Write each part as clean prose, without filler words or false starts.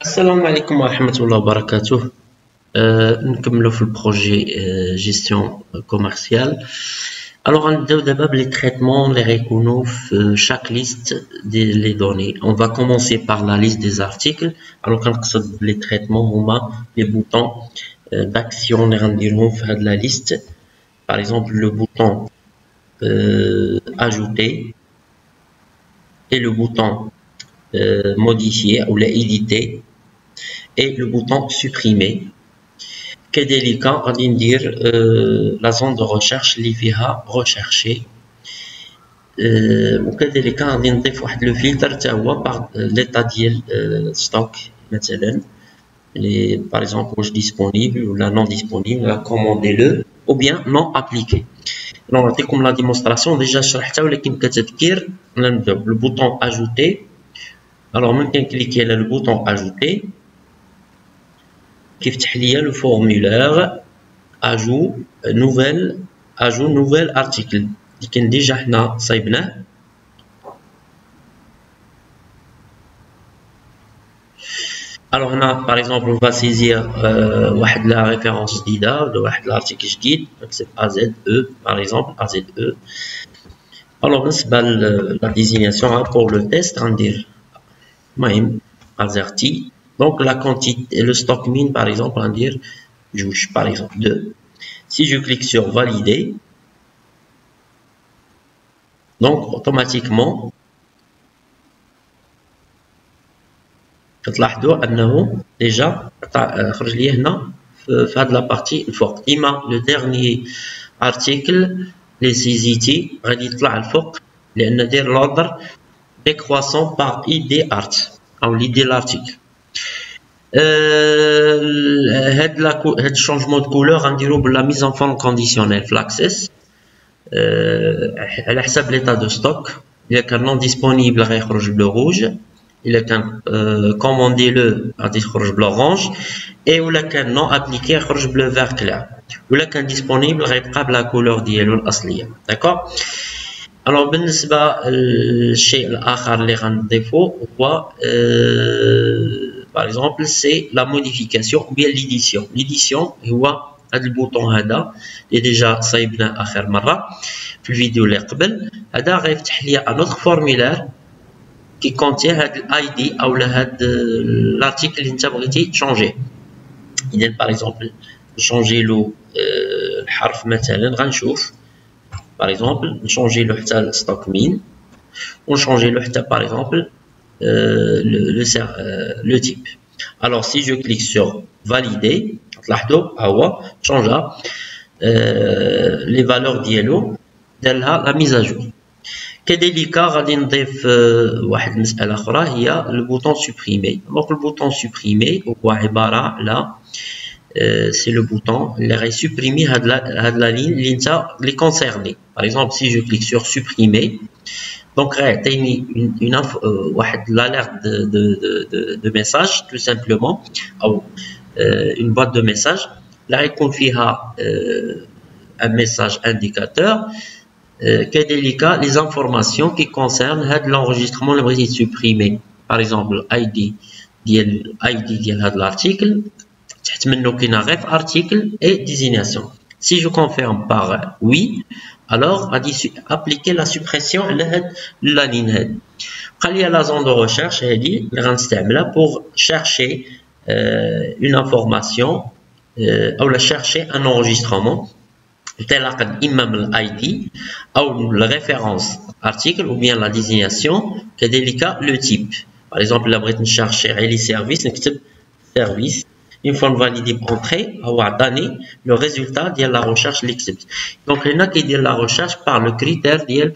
السلام عليكم ورحمة الله وبركاته. نكملو في البروجي جيستيون كوميرسيال. Alors غنبداو دابا بلي تريتمون اللي غيكونوا في chaque liste les données. On va commencer par la liste des articles. Alors كنقصد بلي تريتمون هما les boutons d'action اللي غنديرهم في هاد la liste. Par exemple le bouton ajouter et le bouton modifier ou éditer et le bouton supprimer. كذلك غادي ندير la zone de recherche اللي فيها rechercher وكذلك غادي نضيف واحد لو فلتر حتى هو باغ ليطا ديال ستوك مثلا لي باغ اكزومبل واش ديسپونيبل ولا نون ديسپونيبل ولا كوموندي لو او بيان نون ابليكي. نعطيكم لا ديمونستراسيون ديجا شرحتها ولكن كتذكير. نبداو بالبوطون اجوتي. alors ممكن كليكي على البوطون اجوتي كيفتح ليا لو فورمولير اجو نوفيل ارتيكل اللي كان ديجا حنا صايبناه. alors هنا باغ اكزومبل on va saisir واحد لا ريفيرونس جديده ولا واحد لارتيكل جديد نكتب AZE باغ اكزومبل AZE. alors بالنسبه لا ديزينياسيون pour le test غندير المهم azerty. Donc la quantité, le stock min par exemple, on va dire juge par exemple 2. Si je clique sur valider, donc automatiquement, تلاحظوا أنه déjà خرج لي هنا في هذه la partie الفوق. ديما le dernier article les saisiti غادي يطلع الفوق لأن داير l'ordre décroissant par id art أو l'id l'article. هاد الشونجمون دو كولور غنديرو بلا ميز ان فورم كونديسيونيل في لاكسيس على حساب ليطا دو ستوك. الا كان نون ديسپونيبل غيخرج بلو روج، الا كان كوموندي لو غادي يخرج بلورانج، اي ولا كان نون ابليكي يخرج بلو فير كلير، ولا كان ديسپونيبل غيبقى بلا كولور ديالو الاصليه. داكوغ. الوغ بالنسبه للشيء الاخر اللي غنضيفو هو par exemple c'est la modification ou bien l'édition. L'édition هو هذا البوطون هذا اللي ديجا صايبناه اخر مره في الفيديو اللي قبل. هذا غيفتح لي ان اوتر فورمولير كي كونتي هاد الاي دي او هاد لارتيكل اللي انت بغيتي تشونجي. اذا باغ اكزومبل نشونجي له الحرف مثلا غنشوف باغ اكزومبل نشونجي له حتى الستوك مين ونشونجي له حتى باغ اكزومبل le type. Alors si je clique sur valider, هو change les valeurs ديالو دارلها la mise à jour. كذلك غادي نضيف واحد المسألة أخرى هي البوطون supprimer. donc le bouton supprimer هو عبارة على c'est le bouton اللي غيسوبريمي هاد لا لين اللي انت اللي كونسيرني. par exemple si je clique sur supprimer donc غيعطيني واحد l'alerte de message tout simplement ou une boîte de message اللي غيكون فيها un message indicateur كذلك les informations qui concernent هاد l'enregistrement اللي بغيتي تسوبريمي. par exemple ID ديال هاد l'article تحت منه كاينه غير article et désignation. si je confirme par oui alors غادي appliquer la suppression على هاد لا لين هاد. بقى لي لا زون دو ريشيرش هادي اللي غنستعملها pour chercher une information او لا chercher un enregistrement يتلاقى اما من الاي دي او الريفيرونس article ou bien la désignation كذلك لو تيب. par exemple الا بغيت نشارشي غير لي سيرفيس نكتب سيرفيس. une fois validé entrée هو عطاني le résultat ديال la recherche اللي كتبت. donc هنا كيدير la recherche par le critère ديال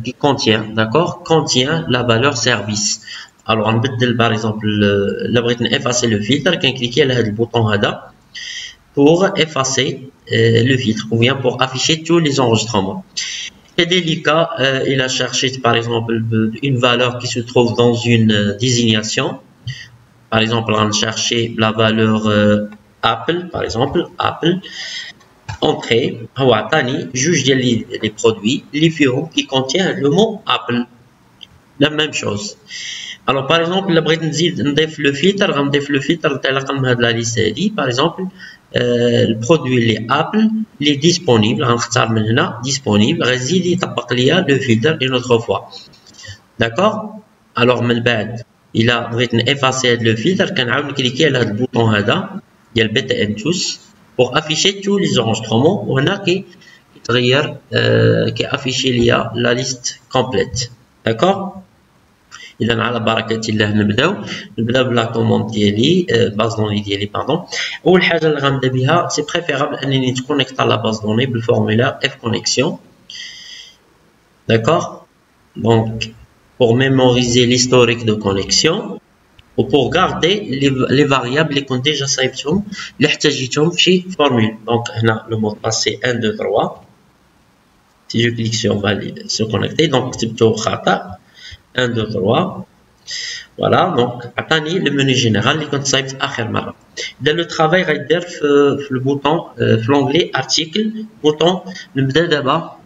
qui contient d'accord contient la valeur service. alors نبدل par exemple الا بغيت نeffacer le filtre كنكليكي على هذا البوطون هذا pour effacer le filtre ou bien pour afficher tous les enregistrements. كذلك il a cherché par exemple une valeur qui se trouve dans une désignation. par exemple on va chercher la valeur Apple par exemple Apple entrée هو عطاني جوج ديال les produits اللي فيهم qui contient le mot Apple. la même chose Alors, par exemple, la بغيت نضيف le filtre, غنضيف le filtre انطلاقا من هاد la liste هادي. Par exemple, le produit اللي Apple اللي disponible, غنختار من هنا disponible, غيزيد يطبق ليا le filtre une autre fois. D'accord? Alors, من بعد إلا بغيت نeffacer هاد le filtre, كنعاود نكليكي على هاد البوطون هذا ديال BTN Tous pour afficher tous les enregistrements. وهنا كيتغير كيافيشي ليا la liste complète. D'accord? إذا على بركة الله نبداو بلا كوموند ديالي باز دوني ديالي باردون. أول حاجة اللي غنبدا بها سي بريفيرابل أنني نتكونيكتا لا باز دوني بالفورمولا اف كونيكسيون. داكوغ دونك pour mémoriser l'historique de connexion ou pour garder les variables اللي كنت ديجا صايبتهم اللي احتاجيتهم في شي فورمول. دونك هنا لو مود باس سي 1 2 3. si je clique sur valide se connecter donc كتبتو خطأ 1 2 3. Voilà, donc عطاني le menu général اللي كنت صايبت آخر مرة. إذا لو travail غيدير في le bouton في l'onglet article bouton نبدا دابا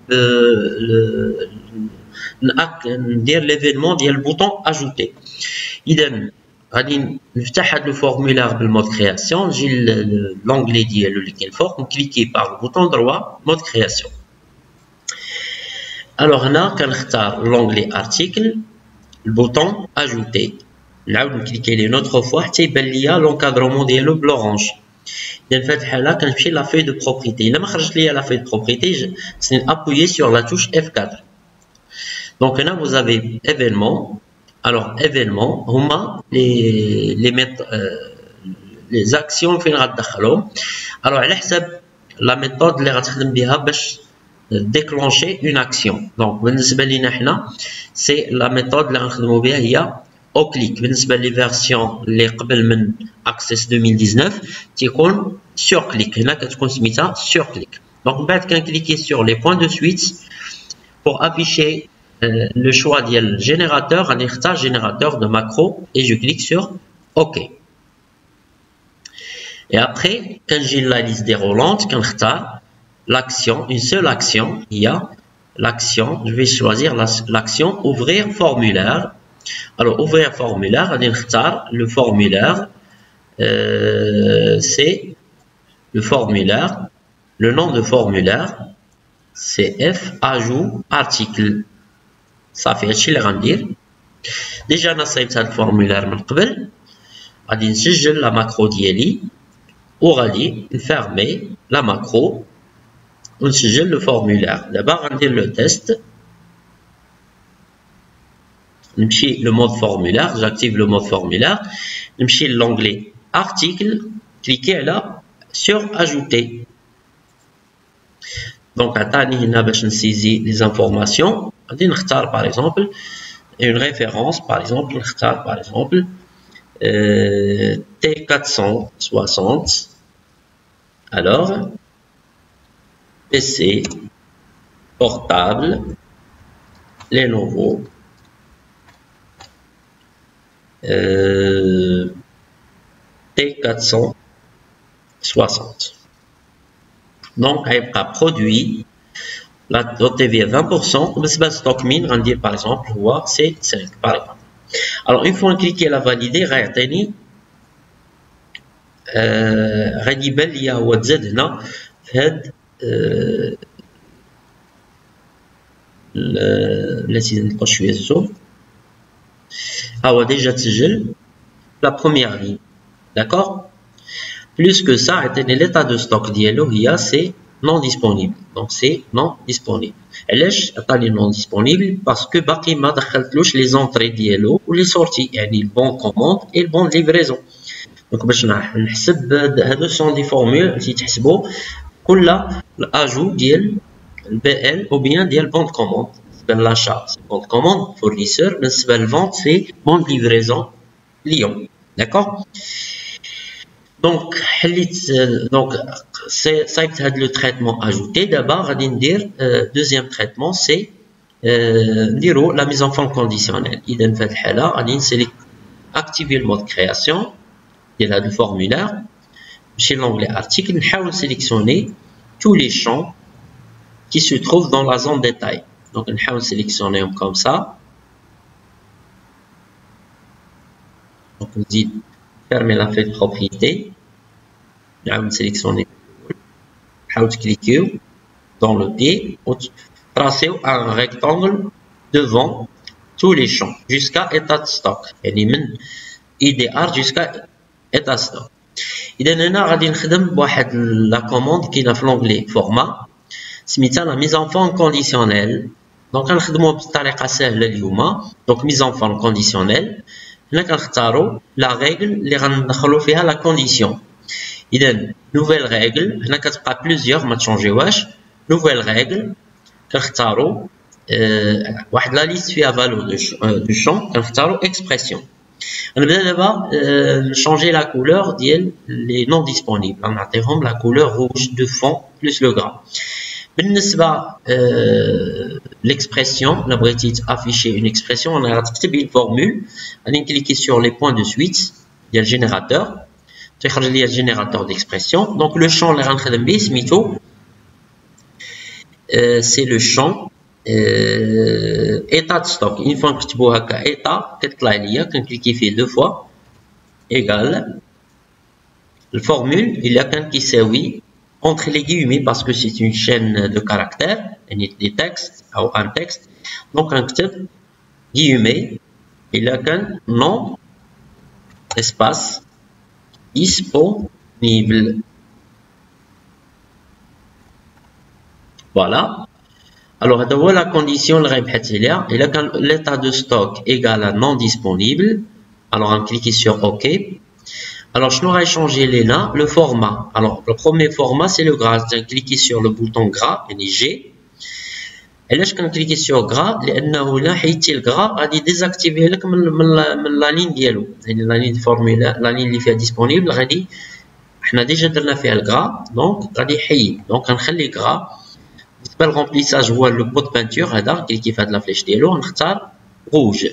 ندير l'événement ديال البوطون ajouter. إذا غادي نفتح هاد الفورمولار بالمود création نجي l'onglet ديالو اللي كاين فوق نكليكي par le bouton droit mode création. Alors هنا كنختار l'onglet article le bouton ajouter نعاود نكليكي ليه نوتخ فوا حتى يبان ليا لونكادرومون ديالو بلورانج. اذا في هاد الحاله كنمشي لا في دو بروبريتي. الا ما خرجت ليا لا في دو بروبريتي سي ابويي سور لا توش F4. دونك هنا vous avez événement. alors événement هما les actions فين غتدخلهم. alors على حساب لا ميثود اللي غتخدم بها باش déclencher une action. donc بالنسبه لينا حنا سي لا ميثود اللي غنخدموا بها هي او كليك. بالنسبه لي فيرسيون اللي قبل من اكسس 2019 تيكون سور كليك. هنا كتكون سميتها سور كليك. دونك من بعد كنكليكي سور لي بوين دو سويت pour afficher le choix ديال générateur. غادي نختار générateur de macro et je clique sur OK. et après كنجي la liste déroulante كنختار l'action, une seule action, il y a l'action, je vais choisir l'action ouvrir formulaire. Alors ouvrir formulaire, on va le formulaire, c'est le formulaire, le nom de formulaire, c'est F ajout article. Ça fait هادشي اللي غندير. déjà انا صايبت هاد الفورمولير من قبل. غادي نسجل لا ماكرو ديالي وغادي نفيرمي لا ماكرو ونسجل لو فورمولير. دابا غندير لو تيست. نمشي لو مود فورمولير j'active le mode formulaire. نمشي لونغلي article كليكي على sur ajouter. دونك عطاني هنا باش نسيزي لي زانفورماسيون. غادي نختار باغ اكزومبل une référence. par exemple نختار باغ اكزومبل T460. alors PC portable Lenovo T460. donc غيبقى produit la TTV 20%. بالنسبة stock min غندير par exemple هو C5 par exemple. alors une fois cliquer la valider غيعطيني غادي يبان ليا هو تزاد هنا في هاد بلاتي نلقى شويه الزوم. ها هو ديجا تسجل لا بروميير لين. داكوغ بلوس كو سا عطيني ليطا دو ستوك ديالو هي سي نون ديسپونيبل. دونك سي نون ديسپونيبل. علاش عطاني نون ديسپونيبل؟ باسكو باقي ما دخلتلوش لي زونطري ديالو ولي سورتي يعني البون كوموند اي البون ليفريزون. دونك باش نحسب هادو سون دي فورمول اللي تحسبوا كل الاجو ديال البي ال او بيان ديال بون كوموند. بالنسبه للاشا سي بون كوموند فورنيسور. بالنسبه للفونت سي بون ليفريزون ليون. داكوغ دونك حليت دونك صايبت هاد لو تريتمون اجوتي. دابا غادي ندير دوزيام تريتمون سي نديرو لا ميزون فون كونديسيونيل. اذا في هاد الحاله غادي نسيليك اكتيفي المود كرياسيون ديال هاد الفورمولير. نمشي لونغلي ارتيكل نحاول سيليكسيوني tous les champs qui se trouvent dans la zone détail. donc نحاول نسيليكسيونيهم comme ça. voilà. donc هنا غادي نمشي للفورمولير. donc هنا غادي نمشي للفورمولير. donc هنا غادي نختار Donc on dit fermer la feuille de propriété. On sélectionne. On clique dans le pied. On tracer un rectangle devant tous les champs jusqu'à état de stock. يعني من IDR jusqu'à état de stock. إذا هنا غادي نخدم بواحد لا كوموند كاينه في لونغلي فورما سميتها لا ميز ان فون كونديسيونيل. دونك غنخدموها بطريقه سهله اليوم. دونك ميز ان فون كونديسيونيل هنا كنختاروا لا ريغل اللي غندخلوا فيها لا كونديسيون. اذا نوفيل ريغل هنا كتبقى بلوزيور ما تشونجيوهاش. نوفيل ريغل كنختاروا واحد لا ليست فيها فالو دو شون كنختاروا اكسبرسيون. غنبدا دابا نشونجي لا كولور ديال لي نون ديسپونيبل. غنعطيهم لا كولور روج دو فون بلس لو غرا. بالنسبه ليكسبرسيون الا بغيتي تافيشي اون اكسبرسيون انا غتكتبي الفورمول. غادي نكليكي سور لي بوين دو سويت ديال جينيراتور تيخرج لي الجينيراتور ديكسبرسيون. دونك لو شون اللي غنخدم به سميتو سي لو شون état de stock. Une fois que tu vois que état كتطلع ليا كنكليكي فيه دو فوا égal الفورمول الا كان كيساوي entre les guillemets parce que c'est une chaîne de caractères يعني des textes او un texte. donc غنكتب guillemets الا كان non espace disponible. voilà. Alors, هذا la condition اللي غيبحث عليها. إلا كان l'état de stock égal à non disponible, alors on clique sur OK. Alors, je vais changer là le format. Alors, le premier format c'est le gras. Je clique sur le bouton gras, G. Et là, je vais cliquer sur gras. لأنه là حيدتي الغرا غادي désactiver لك من la ligne ديالو. يعني la ligne formulaire, la ligne اللي فيها disponible غادي حنا ديجا درنا فيها الغرا. donc غادي يحيد. donc غنخلي غرا. بالنسبه للغومبليساج هو لو بوت بانتور هذا كليكي في هاد لا فليش ديالو نختار روج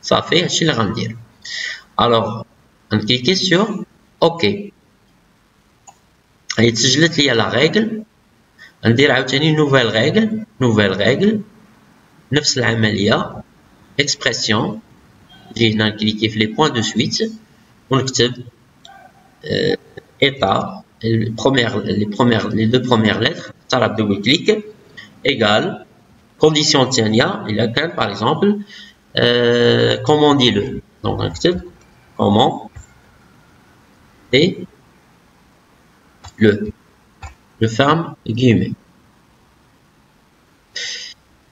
صافي هادشي اللي غندير. الوغ غنكليكي سور اوكي. هي تسجلت ليا لا ريغل. غندير عاوتاني نوفيل ريغل نفس العمليه اكسبرسيون. نجي هنا نكليكي في لي بوين دو سويت ونكتب ايتا les deux premières lettres, ça double clic, égale, condition tiania, il a qu'un par exemple, comment dit le, donc on accepte, comment, et le ferme guillemets.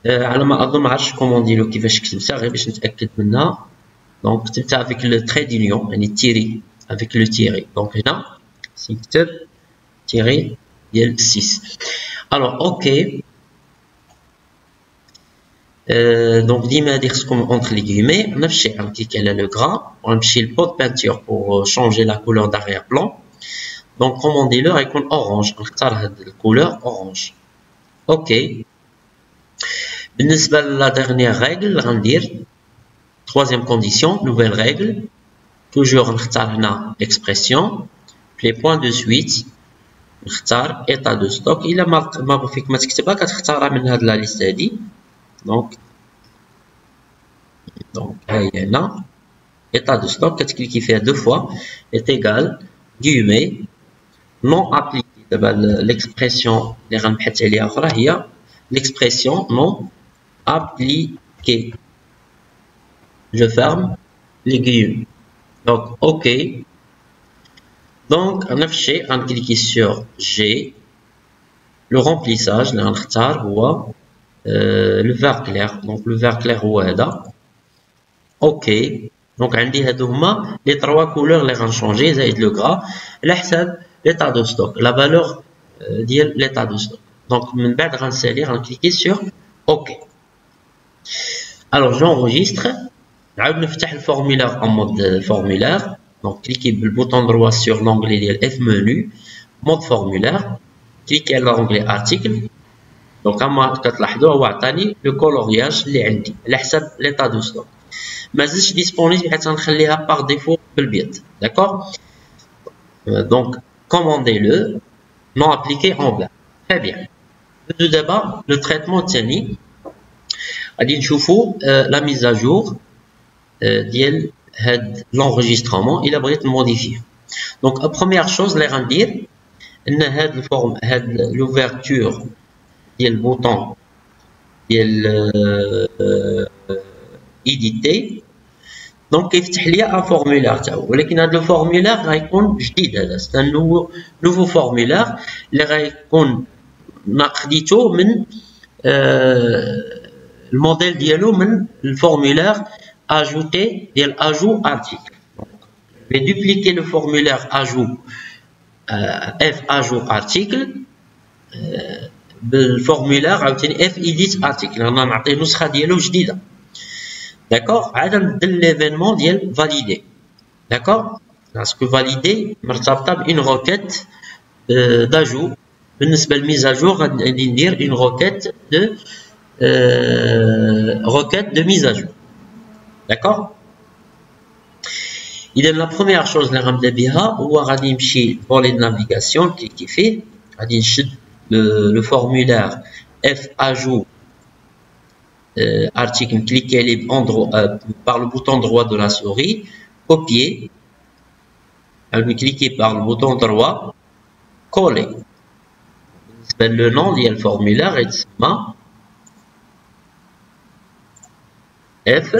على ما أظن ما عرفتش comment dit le كيفاش كتبتها غير باش نتأكد منها. donc كتبتها avec le trait d'union يعني tiré avec le tiré. donc هنا سنكتب tiré ديال 6. alors ok. donc ديما هادي خصكم entre les guillemets. نفس الشيء غنكليكي على لو غرا وغنمشي للبوت بانتور pour changer la couleur d'arrière plan. donc commandez-le غيكون orange. نختار هاد الكولور orange. ok. بالنسبه لا dernière règle غندير troisième condition nouvelle règle. toujours نختار هنا expression les points de suite نختار état de stock. الا ما فيك ما تكتبها كتختارها من هاد لا ليست هادي. donc هاي هنا état de stock كتكليكي فيها دو فوا est égal guillemets non appliqué. دابا l'expression اللي غنبحث عليها اخرى هي l'expression non appliqué. je ferme les guillemets. donc ok. donc نفس الشيء غنكليكي sur G. le remplissage اللي غنختار هو le vert clair. donc le vert clair هو هذا. ok. donc عندي هادو هما لي 3 كولور اللي غنشونجي زائد لو غرا على حساب l'état de stock la valeur ديال l'état de stock. donc من بعد غنسالي غنكليكي sur ok. alors j'enregistre. نعاود نفتح الفورمulaire en mode formulaire. donc cliquez le bouton droit sur l'onglet de F menu mode formulaire. cliquez على l'onglet article. donc كما كتلاحظوا هو عطاني لو كولورياج اللي عندي على حساب l'état de stock. ما زادش ديسپونيبل حيت غنخليها باغ ديفو بالبيض. داكور. donc commandez-le non appliqué en blanc. très bien. ندوزو دابا لو تريتمون الثاني. غادي نشوفوا لا ميز ا جور ديال هاد l'enregistrement il a بغيت modifier. Donc la première chose اللي غندير ان هاد الفورم هاد l'ouverture ديال البوطون ديال éditer donc كيفتح ليا ان فورمولير تا هو، ولكن هذا الفورمولير غيكون جديد. هذا سي ان نوفو فورمولير اللي غيكون خديتو من الموديل ديالو من الفورمولير اجوتي ديال اجو ارتيكل. je vais dupliquer le formulaire ajout f ajout article بالفورمولير عاوتاني f edit article انا نعطيه نسخه ديالو جديده. D'accord, عاد نبدل l'événement ديال valider. D'accord, parce que valider مرتبطه بune requête d'ajout. بالنسبه للميز اجور غادي ندير une requête de mise à jour. D'accord. إذا la première chose اللي غنبدا بها هو غادي نمشي volet de navigation كليكي فيه، غادي نشد le formulaire f ajout article, cliquez par le bouton droit de la souris, copier, cliquez par le bouton droit, coller. Le nom du formulaire est F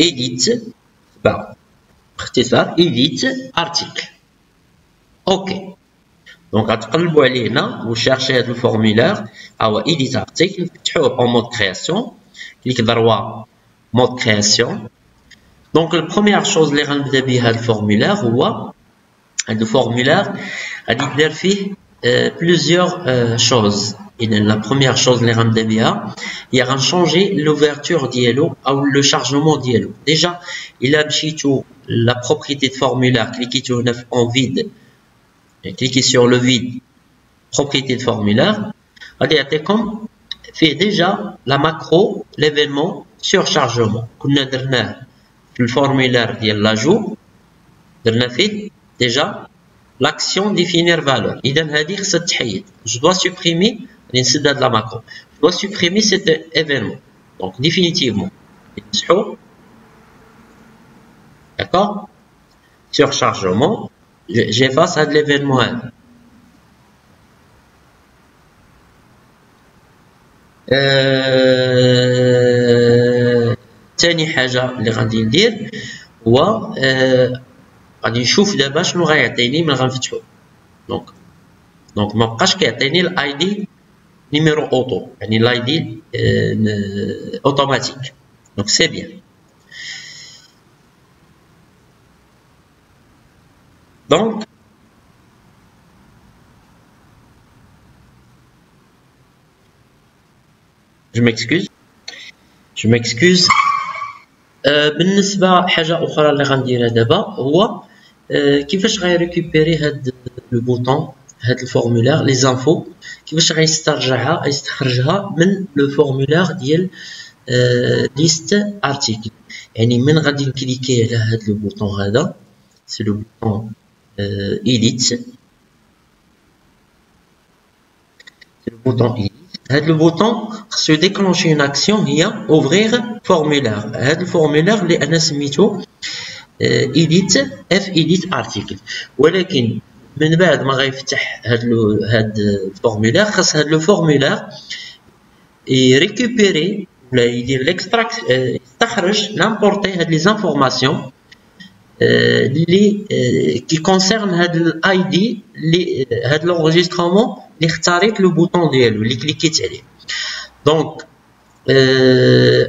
edit, edit article. OK. Donc, غتقلبوا عليه هنا وشارشي هذا الفورمولير هو edit article، فتحوه en mode création، كليك droit mode création. Donc, la première chose اللي غنبدا بها هذا الفورمولير هو هذا الفورمولير غادي ندير فيه plusieurs choses. إذا la première chose اللي غنبدا بها هي غنشونجي l'ouverture ديالو أو le chargement ديالو. Déjà, إلا مشيتو la propriété de formulaire كليكيتو هنا en vide. Cliquez sur le vide, propriété de formulaire. Regardez, comme fait déjà la macro, l'événement surchargement. Qu'on a le formulaire de l'ajout, on fait déjà l'action définir valeur. Je dois supprimer de la macro. Je dois supprimer cet événement. Donc définitivement. D'accord? Surchargement. J'efface هذا l'événement هذا. ثاني حاجة اللي غادي ندير هو غادي نشوف دابا شنو غيعطيني ملي غنفتحو. دونك مبقاش كيعطيني الاي دي نيميرو اوتو، يعني الاي دي اوتوماتيك. دونك سي بيان. Donc, je m'excuse. بالنسبة حاجة أخرى اللي غنديرها دابا هو كيفاش غيريكوبيري هاد لو بوطون هاد الفورمولير لي زانفو، كيفاش غيستخرجها من لو فورمولير ديال ليست ارتيكل. يعني من غادي نكليكي على هاد لو بوطون هذا سي لو بوطون edit, c'est le bouton edit. Le bouton se déclencher une action via ouvrir formulaire. Le formulaire اللي أنا سميتو edit f edit article. ولكن من بعد ما غيفتح هاد الفورمولير خاص هاد لو فورمولير يريكوبيري ولا يدير ليكستراكت يستخرج لامبورتي هاد لي زانفورماسيون qui concerne l'ID, l'enregistrement, le bouton اللي كليكيت عليه. دونك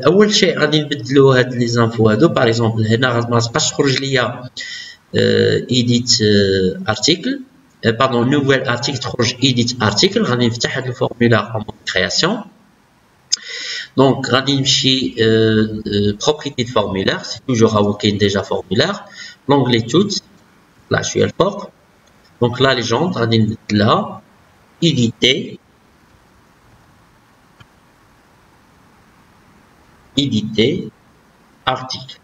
اول شيء غادي نبدلو هاد لي زانفو هادو. باغ اكزومبل هنا ما تبقاش تخرج ليا edit article باردون نوفيل ارتيكل، تخرج edit article. غادي نفتح هاد الفورمولير en mode création. Donc, غادي نمشي propriété de formulaire, c'est toujours à كاين déjà formulaire. L'onglet tout, là je suis à fort. Donc la légende, غادي نبدلها éditer article.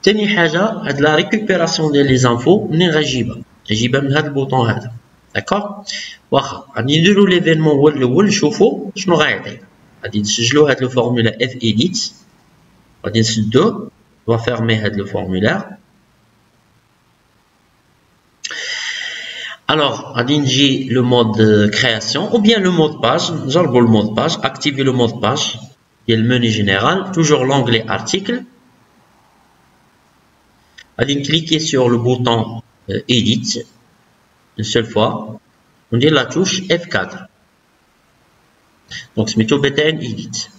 ثاني حاجة هاد لا récupération ديال لي زانفو منين غنجيبها من هاد البوطون هذا. داكور، واخا غادي نديرو ليفينمون هو الاول نشوفو شنو غيعطينا. غادي نسجلو هاد لو فورمولا f edit غادي نسدوه. On va fermer le formulaire. Alors, غادي نجي le mode création ou bien le mot de page. نجربوا le mot de page. Activer le mot de page. Il y a le menu général. Toujours l'onglet article. غادي cliquer sur le bouton Edit. Une seule fois. On dit la touche F4. Donc, سميتو BTN Edit.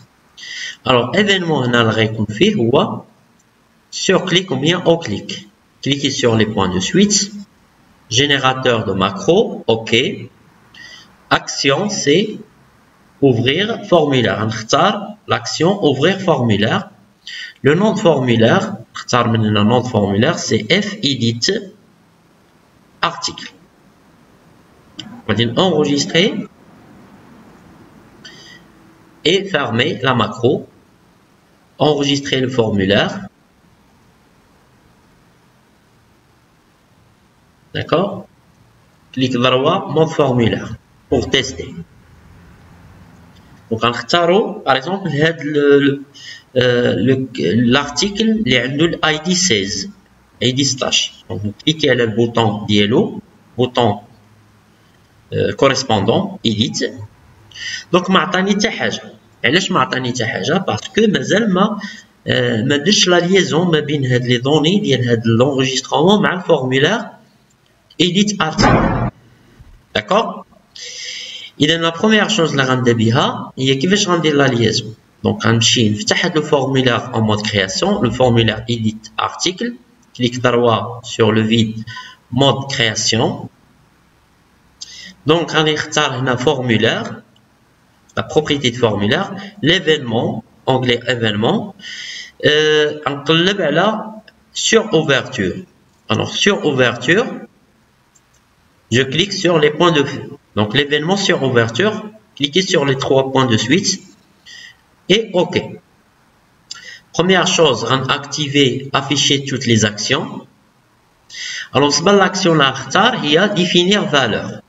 Alors, événement هنا اللي غيكون فيه هو sur clic ou bien au clic. Cliquez sur les points de suite. Générateur de macro, OK. Action, c'est ouvrir formulaire. On va l'action ouvrir formulaire. Le nom de formulaire, le nom de formulaire, c'est F-Edit article. On va enregistrer et fermer la macro. Enregistrer le formulaire. D'accord? Clic droit, mode formulaire pour tester. Donc, par exemple, l'article qui a l'ID 16, ID slash. Donc, vous cliquez sur le bouton yellow, bouton correspondant, edit. Donc, ما عطاني حتى حاجة. علاش ما عطاني حتى حاجة؟ باسكو مازال ما درتش لا ليزون ما بين هاد لي دوني ديال هاد لونجسترومون مع الفورمulaire edit article. D'accord? إذا la première chose اللي غنبدا بها هي كيفاش غندير لا ليزون. دونك غنمشي نفتح هاد الفورمulaire en mode création, le formulaire edit article, clic droit sur le vide, mode création. Donc غادي نختار هنا formulaire, la propriété de formulaire, l'événement, onglet événement, غنقلب على sur ouverture. Alors sur ouverture, je clique sur les points de vue. Donc l'événement sur ouverture, cliquez sur les 3 points de suite et OK. Première chose, activer, afficher toutes les actions. Alors l'action là, il y a définir valeur.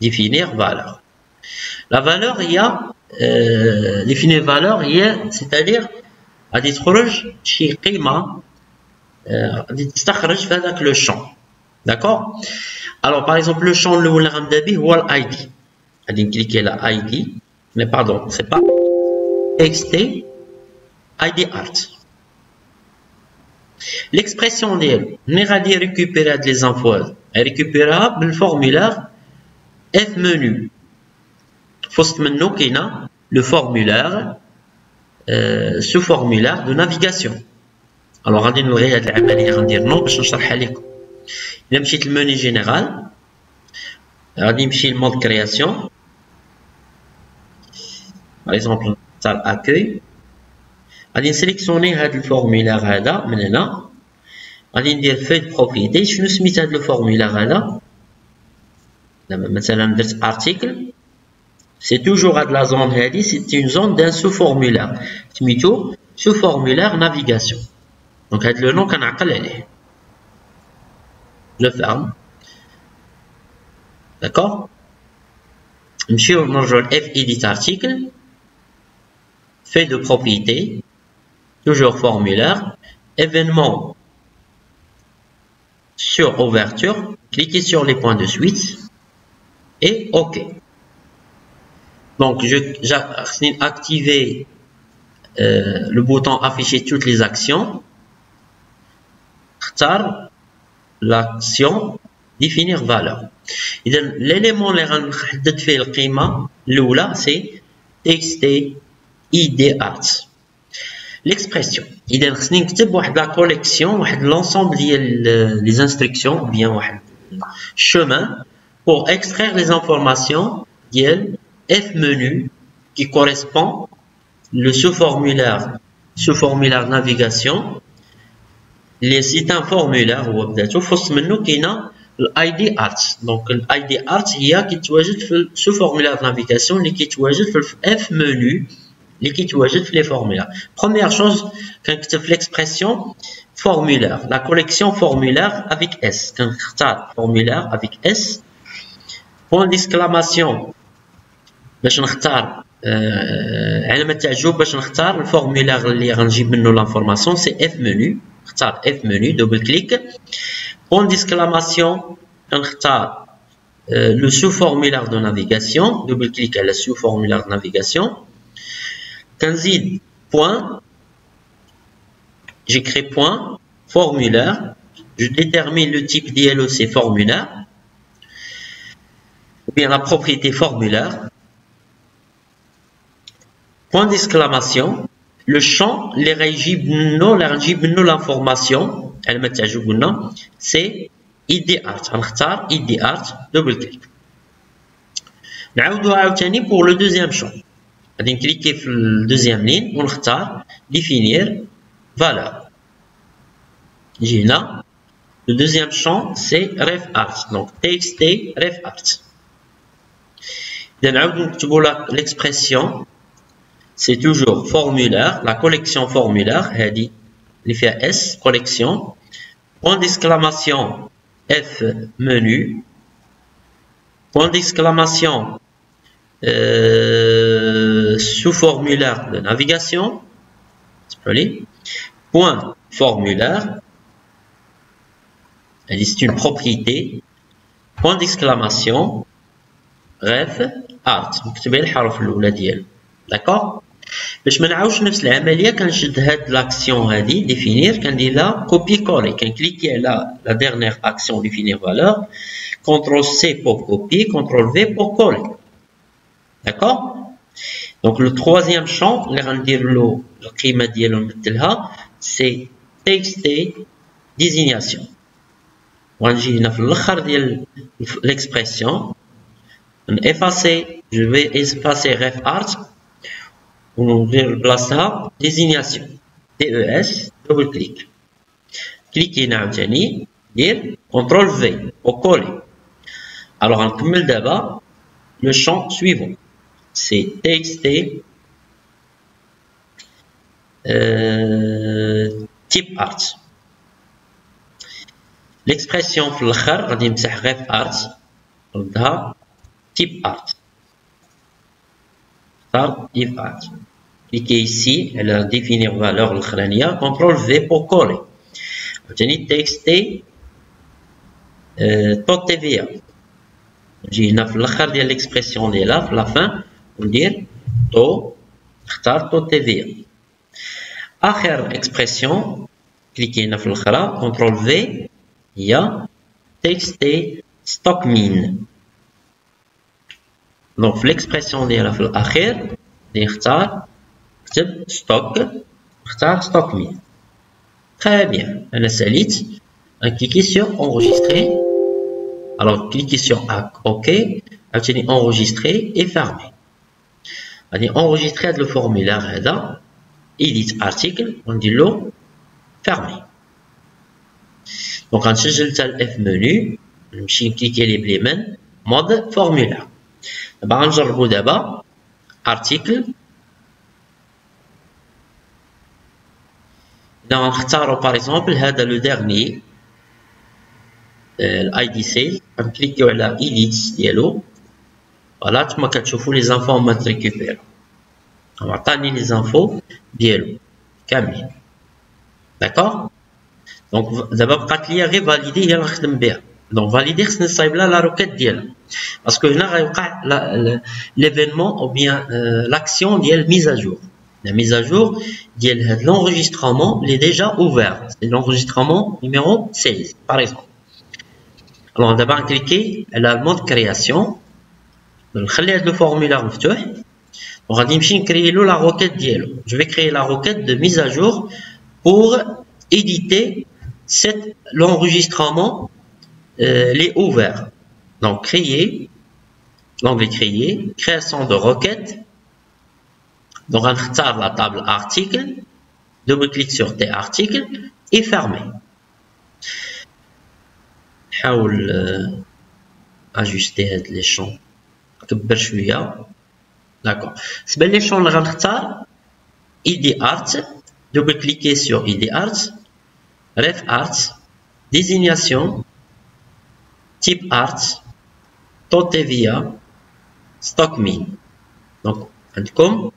Définir valeur. La valeur, il y a définir valeur, c'est-à-dire à تخرج شي قيمة تستخرج في هذاك le champ. D'accord? Alors, par exemple, le champ اللي غنبدا به هو l'ID. غادي نكليكي على ID. Mais pardon, c'est pas TXT ID art. L'expression ديالو ملي غادي récupérer هاد les infos récupérer بالformulaire F menu. فوسط منو كاينه le formulaire ce formulaire de navigation. Alors غادي نلغي هاد العمليه غندير نو باش نشرحها لكم. إلا مشيت للمنيو جينيرال غادي نمشي لمود كرياسيون. باغ اكزومبل نختار اكوي. غادي نسيليكسيوني هاد الفورمولير هذا من هنا. غادي ندير في بروبريتي. شنو سميت هاد الفورمولير هذا؟ مثلا درت ارتيكل. سي توجور هاد لا زون هادي سي اون زون دان سو فورمولير سميتو سو فورمولير نافيغاسيون. دونك هاد لو نون كنعقل عليه. Je ferme. D'accord? Monsieur, bonjour, F-Edit article. Fait de propriété. Toujours formulaire. Événement. Sur ouverture. Cliquez sur les points de suite. Et OK. Donc, j'ai activé le bouton afficher toutes les actions. L'action définir valeur. إذا l'élément اللي غنحدد فيه القيمة الأولى سي TXT ID art. L'expression. إذا خصني نكتب واحد لا كوليكسيون واحد l'ensemble ديال les instructions ou bien واحد chemin pour extraire les informations ديال F menu qui correspond le sous-formulaire navigation. C'est un formulaire هو بذاته فوسط منو كاينه الاي art. دونك الاي art هي كيتواجد في سو فورمولير نافيغاسيون اللي كيتواجد في اف منو اللي كيتواجد في لي فورمولير. بروميير شوز كنكتب في ليكسبرسيون فورمولير لا كوليكسيون فورمولير افيك اس. كنختار فورمولير افيك اس بوان ديسكلاماسيون باش نختار علامة تعجب باش نختار الفورمولير اللي غنجيب منه لانفورماسيون سي اف منو. نختار اف منو دوبل كليك. بون ديسكلاماسيون كنختار لو سو فورمولير دو نافيغاسيون. دوبل كليك على سو فورمولير دو نافيغاسيون. كنزيد بوان. J'écris point, formulaire, je détermine le type d'ILO, c'est formulaire, ou bien la propriété formulaire. Point d'exclamation, le champ, les régiments, l'information, c'est ID Art. On va ID Art, double clic. Nous pour le deuxième champ. On va cliquer sur la deuxième ligne, on va définir valeur. Là, le deuxième champ, c'est RefArt. Donc, TXT RefArt. L'expression, c'est toujours formulaire, la collection formulaire, l'effet S, collection. Point d'exclamation, F, menu. Point d'exclamation, sous-formulaire de navigation. Point formulaire. C'est une propriété. Point d'exclamation. Ref art. D'accord? باش ما نعاودش نفس العمليه كنشد هاد لاكسيون هادي ديفينير كندير لها كوبي كولي كنكليكي على لا ديرنيير اكسيون ديفينير فالور كونترول سي بور كوبي كونترول في بور كولي. داكور. دونك لو ترويزيام شون اللي غندير له القيمه ديالو نبدلها سي تكست ديزينياسيون. وغنجي هنا في الاخر ديال ليكسبرسيون effacer, je vais effacer RefArt. On va placer la désignation. DES, double clic. Cliquez sur dire CTRL V pour coller. Alors, on commence d'abord le champ suivant. C'est TXT type art. L'expression في الآخر غادي نمسح RefArt. Type art. Type art. Cliquez ici, elle a définir valeur l'Ukrainien. CTRL V pour coller. Obtenez TXT tot TVA. J'ai une affaire de l'expression de la fin pour dire tot TVA. Autre expression, cliquez sur l'autre, CTRL V, il y a TXT stock min. Donc, l'expression de l'akhir, stock min. Très bien. On cliquez sur enregistrer. Alors, cliquez sur OK. Obtenez enregistrer et fermer. On dit enregistrer le formulaire. Edit article. On dit l'eau. Fermer. Donc, on change le F menu. On cliquez les blémen. Mode formulaire. نجربو دابا ارتيكل. اذا غنختارو باغ اكزومبل هذا لو ديرني الاي دي سي غنكليكيو على ايديت ديالو. فوالا نتوما كتشوفو لي زانفو ما تريكوبيرو عطاني لي زانفو ديالو كاملين. داكوغ. دونك دابا بقات ليا غير فاليدي هي اللي نخدم بها. Donc, valider, c'est نصايب لها la requête ديالها. Parce que هنا غيوقع l'événement ou bien l'action ديال mise à jour. La mise à jour ديال l'enregistrement il est déjà ouvert. C'est l'enregistrement numéro 16 par exemple. Alors, d'abord cliquer على le mode création. نخلي هذا الفورمulaire مفتوح. وغادي نمشي نكري له la requête ديالو. Je vais créer la requête de mise à jour pour éditer l'enregistrement les ouverts. Donc créer, l'onglet créer, création de requête. Donc on retire la table article, double clic sur tes articles et fermer. حاول ajuster les champs. كبر شوية. D'accord. C'est bien les champs اللي غنختار ID Art, double cliquer sur ID Art, RefArt, désignation, type art, tot TVA, stock min. Donc, عندكم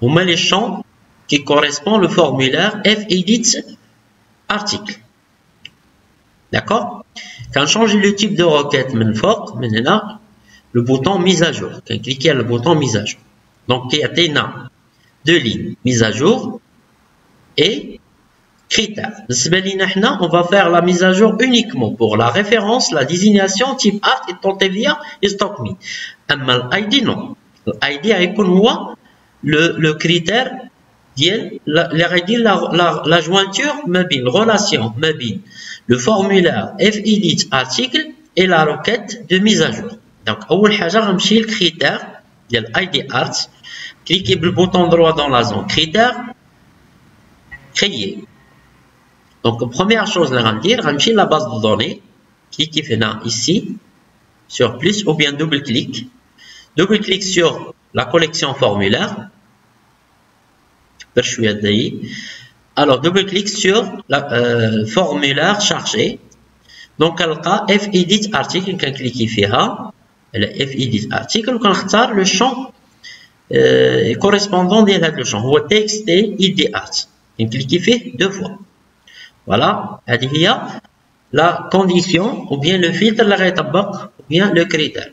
هما les champs qui correspondent au formulaire fedit article. D'accord? Quand changer le type de requête maintenant le bouton mise à jour. Quand cliquez sur le bouton mise à jour. Donc il y a deux lignes mise à jour et critères. On va faire la mise à jour uniquement pour la référence, la désignation, type art et tontelia et stockme. Mais l'ID non. L'ID est le critère la jointure mobile, relation mobile, le formulaire fedit article et la requête de mise à jour. Donc, أول حاجة غنمشي للcritère ديال ID art, cliquez بالbouton droit dans la zone critère, créer. Donc, première chose que غندير غنمشي la base de données, cliquez ici sur plus ou bien double-clic sur la collection formulaire. Alors, double-clic sur le formulaire chargé. Donc, fedit article, on clique ici. fedit article, on choisit le champ correspondant à le champ. C'est TXT ID art. On clique ici deux fois. Voilà, c'est la condition ou bien le filtre ou bien le critère.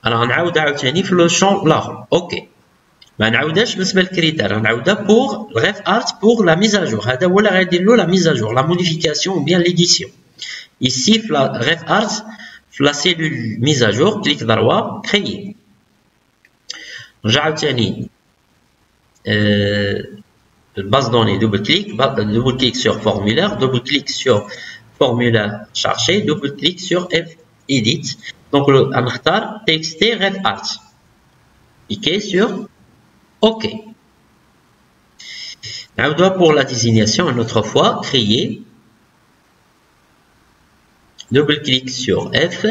Alors, on va le champ là. OK. ما نعاودهاش بالنسبه للكريتير نعاودها pour ref art pour la mise à jour. هذا هو اللي غيدير له la mise à jour, la modification ou bien l'édition. Ici في la ref art في la cellule mise à jour clic droit créer. نرجع عاوتاني base données double clic sur formulaire, double clic sur formulaire chargé, double clic sur edit. Donc غنختار txt ref art. Cliquez sur OK. Pour la désignation, une autre fois, créer. Double-clic sur F.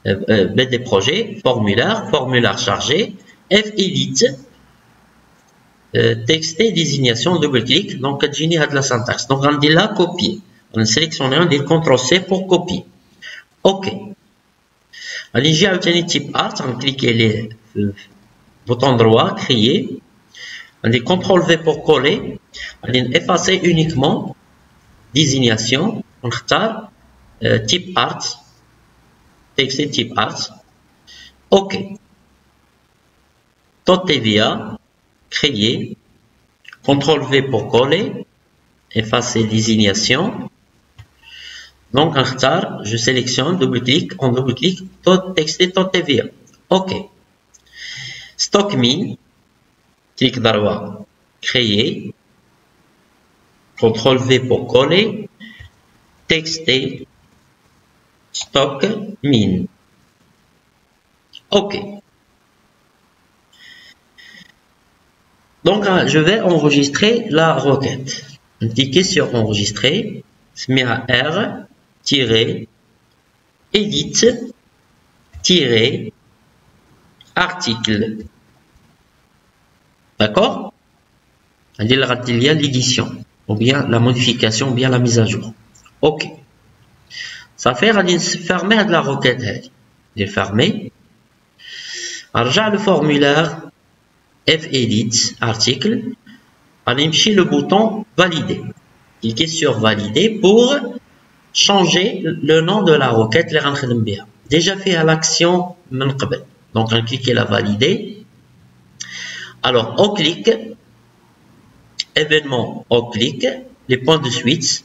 BD projet, formulaire chargé. Fedit. Texte désignation, double-clic. Donc, j'ai la syntaxe. Donc, on dit là, copier. On sélectionne, on dit CTRL-C pour copier. OK. Allez, j'ai un type art. On clique les bouton droit, créer. On dit CTRL-V pour coller. On dit effacer uniquement. Désignation. On retard. Type art. Texte type art. OK. Totevia. Créer. CTRL-V pour coller. Effacer désignation. Donc, en retard, je sélectionne, double-clic, on double-clic, texte Totevia. OK. Stockme, clic droit, créer, CTRL-V pour coller, texte, stockme. OK. Donc, je vais enregistrer la requête. Cliquez sur enregistrer, R-edit-article. D'accord? Il y a l'édition, ou bien la modification, ou bien la mise à jour. OK. Ça fait fermer la requête. Il fermer. Alors, le formulaire fedit article. Allez le bouton valider. Cliquez sur valider pour changer le nom de la requête. Déjà fait à l'action. Donc, on clique la valider. Alors, on clique. Événement, on clique. Les points de suite.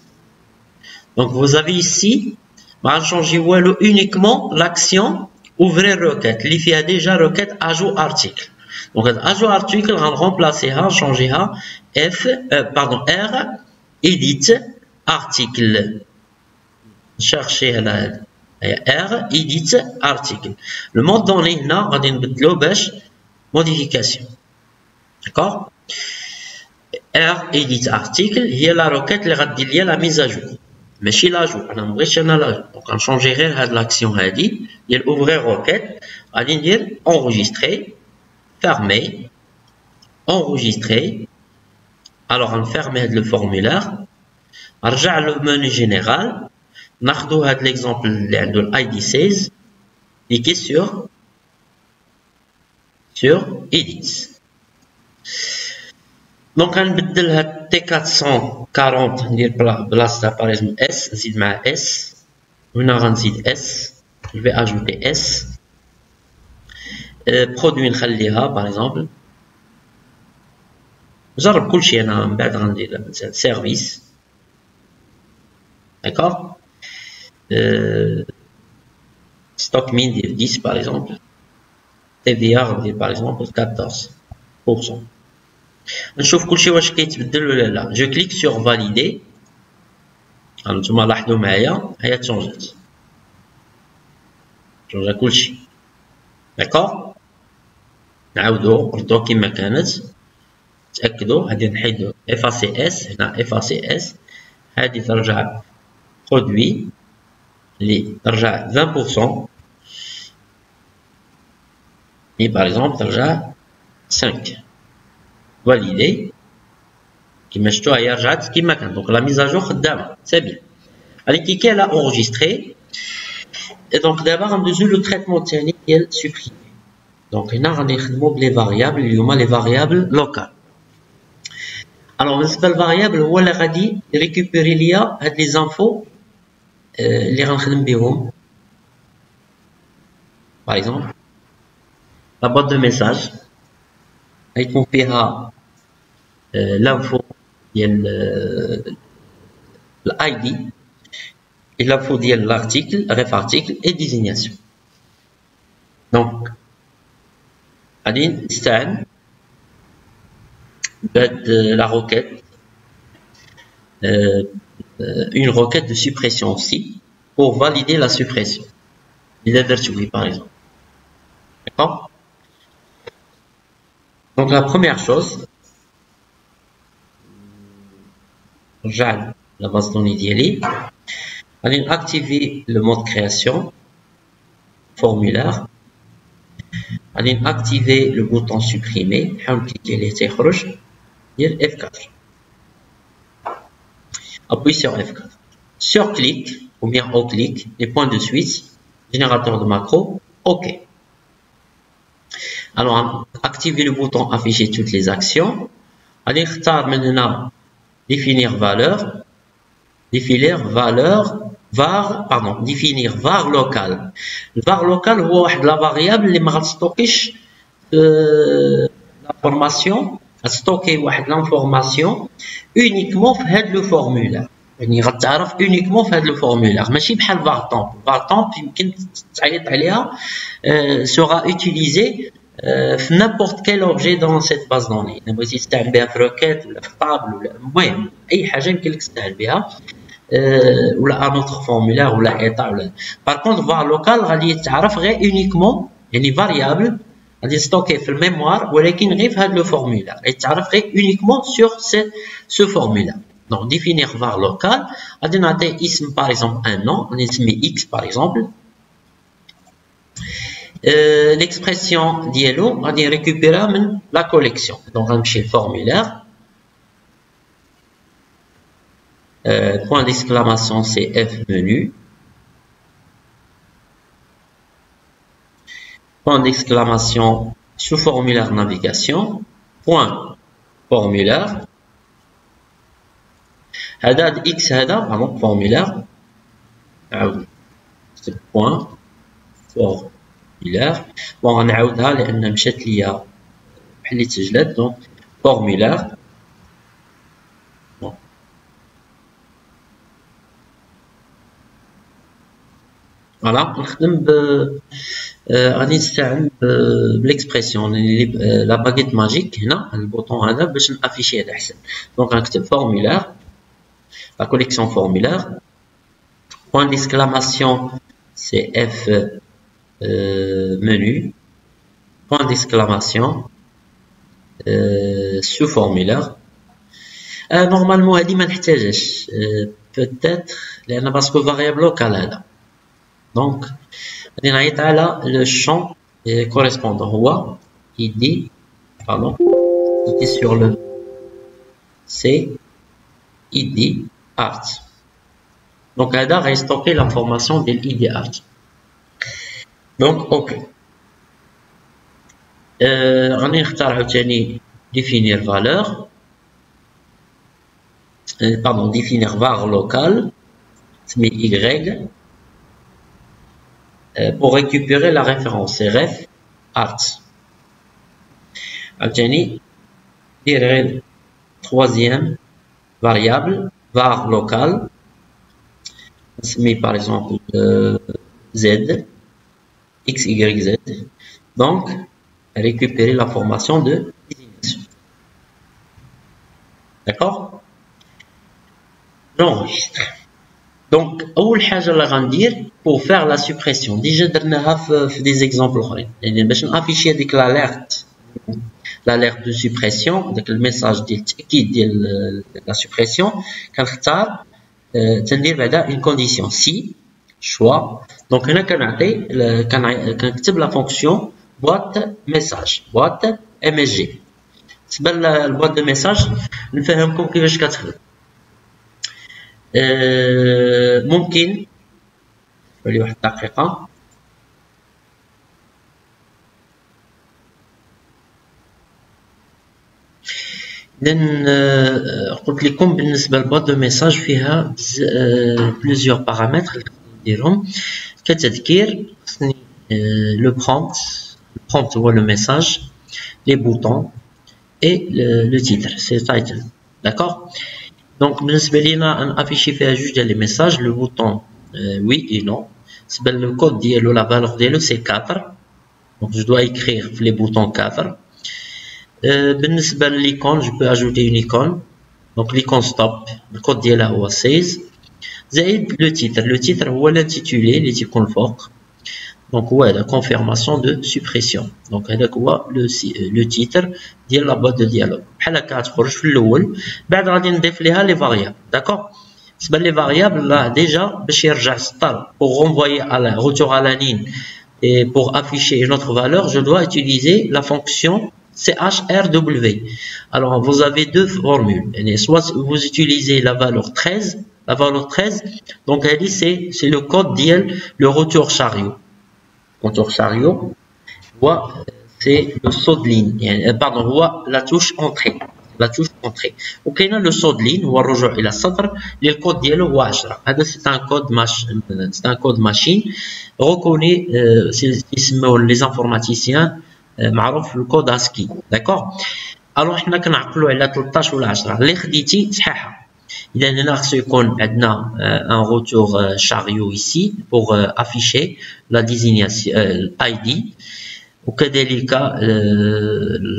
Donc, vous avez ici. On va changer uniquement l'action ouvrir requête. Il y a déjà requête ajout article. Donc, ajout article, on va remplacer, changer R, edit, article. Chercher R, edit, article. Le mode donné, là, on va dire modification. D'accord? R, edit, article, il y a la requête, il y a la mise à jour. Mais chez l'ajout, on a l'ajout. Donc, on changerait l'action, il y a ouvrir requête, on va dire enregistrer. Fermer, enregistrer. Alors, on ferme le formulaire. On revient le menu général. On a l'exemple de l'ID 16. Cliquez sur sur edit. Donc غنبدلها T440 ندير بلاصتها par exemple S, نزيد مع S, هنا غنزيد S, je vais ajouter S. Produit نخليها par exemple. نجرب كلشي انا من بعد غندير مثلا سيرفيس. D'accord. Stock min dire 10 par exemple. TVA dire par exemple 14%. نشوف كلشي واش كيتبدل ولا لا. Je clique sur valider. هانتوما لاحظوا معايا هي تشونجات. تشونجا كلشي. داكور. نعاودو نردو كيما كانت. تأكدوا هادي نحيدو FACS هنا FACS. هادي ترجع برودوي اللي ترجع 20%. Et par exemple ترجع 5. Validé. كيما شفتوا هي رجعت كيما كان. دونك لا ميزاجور خدامه سي بيان. هذيك كي لا اونجستري. Et donc دابا غندوزو لو تريتمون الثاني ديال سوبريمي. دونك هنا غادي نخدمو بلي فاريابل اللي هما لي فاريابل لوكال. الوغ بالنسبه للفاريابل هو اللي غادي ريكوبيري ليا هاد لي زانفو اللي غنخدم بهم. باغ اكزومبل لا بوط دو ميساج غيكون فيها l'info ديال الاي دي et l'info ديال l'article, ref article et désignation. Donc غادي نستعن بهاد la requête, une requête de suppression aussi pour valider la suppression. Il est oui par exemple. D'accord. Donc la première chose, j'aille la base de données d'IELI. Allez activer le mode création, formulaire. Allez activer le bouton supprimer. Cliquez les F4. Appuyez sur F4. Sur clic ou bien au clic, les points de suite, générateur de macro, OK. Alors, activez le bouton afficher toutes les actions. Allez maintenant définir valeur. Définir valeur définir var local. Le var local هو واحد la variable اللي ما غتستوكيش l'information, غتستوكي واحد l'information uniquement في هاد لو فورمولير. يعني غتعرف uniquement في هاد لو فورمولير ماشي بحال var temp. var temp يمكن تعيط عليها sera utilisé في n'importe quel objet dans cette base données. انا بغيتي تستعمل بها في requête ولا في table ولا المهم اي حاجه يمكن لك تستعمل بها ولا ان اوتر فورمولير ولا ايطا ولا. باغ كونطخ فار لوكال غادي يتعرف غير اونيكمون يعني فاريابل غادي ستوكي في الميموار ولكن غير في هذا لو فورمولير يتعرف غير اونيكمون سور سو فورمولير. دونك ديفينير فار لوكال غادي نعطي اسم باغ اكزومبل ان نون غادي نسمي اكس باغ اكزومبل. ليكسبرسيون ديالو غادي ريكوبيرها من لا كوليكسيون. دونك غنمشي للفورمولير. Point d'exclamation c'est F menu. Point d'exclamation sous formulaire navigation. Point formulaire. هذا X هذا pardon formulaire. c'est point formulaire. bon غنعاودها لأن مشات ليا بحال اللي تسجلت. donc formulaire. فوالا نخدم غادي نستعن بالاكسبرسيون لا باغيت ماجيك هنا البوطون هذا باش نافيشيه هذا احسن. دونك غنكتب فورمولير لا كوليكسيون فورمولير. بوين ديسكلاماسيون سي اف منو. بوين ديسكلاماسيون سو فورمولير. نورمالمون هادي ما نحتاجهاش بوتيتر لان باسكو فاريابل لوكال هذا. Donc, on a le champ correspondant ID, pardon, cliquez sur le C, ID, art. Donc, là, va stocker l'information de l'ID art. Donc, OK. غادي نختار عاوتاني définir valeur pardon définir var local سمي y pour récupérer la référence c'est ref art عاوتاني دير غير troisième variable var local نسمي par exemple z x y z donc récupérer la formation de désignation. D'accord? J'enregistre. Donc, أول حاجة اللي غندير pour faire la suppression déjà درناها في des exemples أخرين يعني باش نافيشي هذيك l'alerte de suppression داك الميساج ديال التأكيد ديال la suppression كنختار تندير بعدا une condition si choix donc هنا كنكتب la fonction boîte message boîte msg بالنسبه للبواط دو ميساج نفهمكم كيفاش كتخدم ممكن ولي واحد الدقيقه اذا قلت لكم بالنسبه للبواط دو ميساج فيها بليزيور بارامتر نديرهم كتذكير خصني لو برومبت هو لو ميساج les boutons et le titre, c'est le title, d'accord? Donc, بالنسبة لينا نافيشي فيها جوج ديال لي ميساج le bouton oui et non. بالنسبة للكود ديالو la valeur ديالو c'est 4. Donc, je dois écrire les boutons 4. بالنسبة لليكون je peux ajouter une icône. Donc, l'icône stop, الكود ديالها هو 16. زائد le titre هو l'intitulé اللي تيكون الفوق. Donc, ouais, la confirmation de suppression. Donc, le titre de la boîte de dialogue. بحال هكا تخرج في الأول بعد غادي نضيف ليها les variables. D'accord? بالنسبة les variables là déjà باش يرجع سطر pour renvoyer à la retour à la ligne et pour afficher une autre valeur, je dois utiliser la fonction CHRW. Alors, vous avez deux formules. Soit vous utilisez la valeur 13, donc c'est le code le retour chariot. Retour chariot, c'est le saut de ligne, pardon, la touche entrée. Ok, le saut de ligne, ou الرجوع إلى السطر, le code ديالو هو 10. هذا c'est un code machine reconnu, يسموه les informaticiens معروف le code ASCII. D'accord? Alors حنا كنعقلوا على 13 ولا 10 اللي خديتي صحيحة. إذا هنا خصو يكون عندنا un retour chariot ici pour afficher la désignation ID وكذلك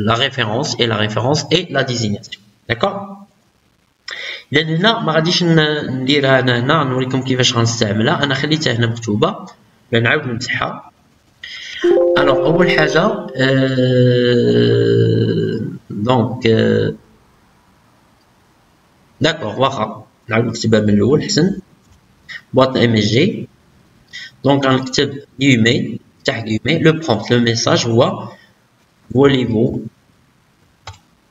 la référence et la désignation. D'accord? إذا هنا ما غاديش نديرها أنا هنا نوريكم كيفاش غنستعملها. أنا خليتها هنا مكتوبة نعاود نمسحها. Alors أول حاجة donc d'accord واخا نعاود نكتبها من الأول حسن boîte MSG donc غنكتب guillemets تحت guillemets le prompt le message هو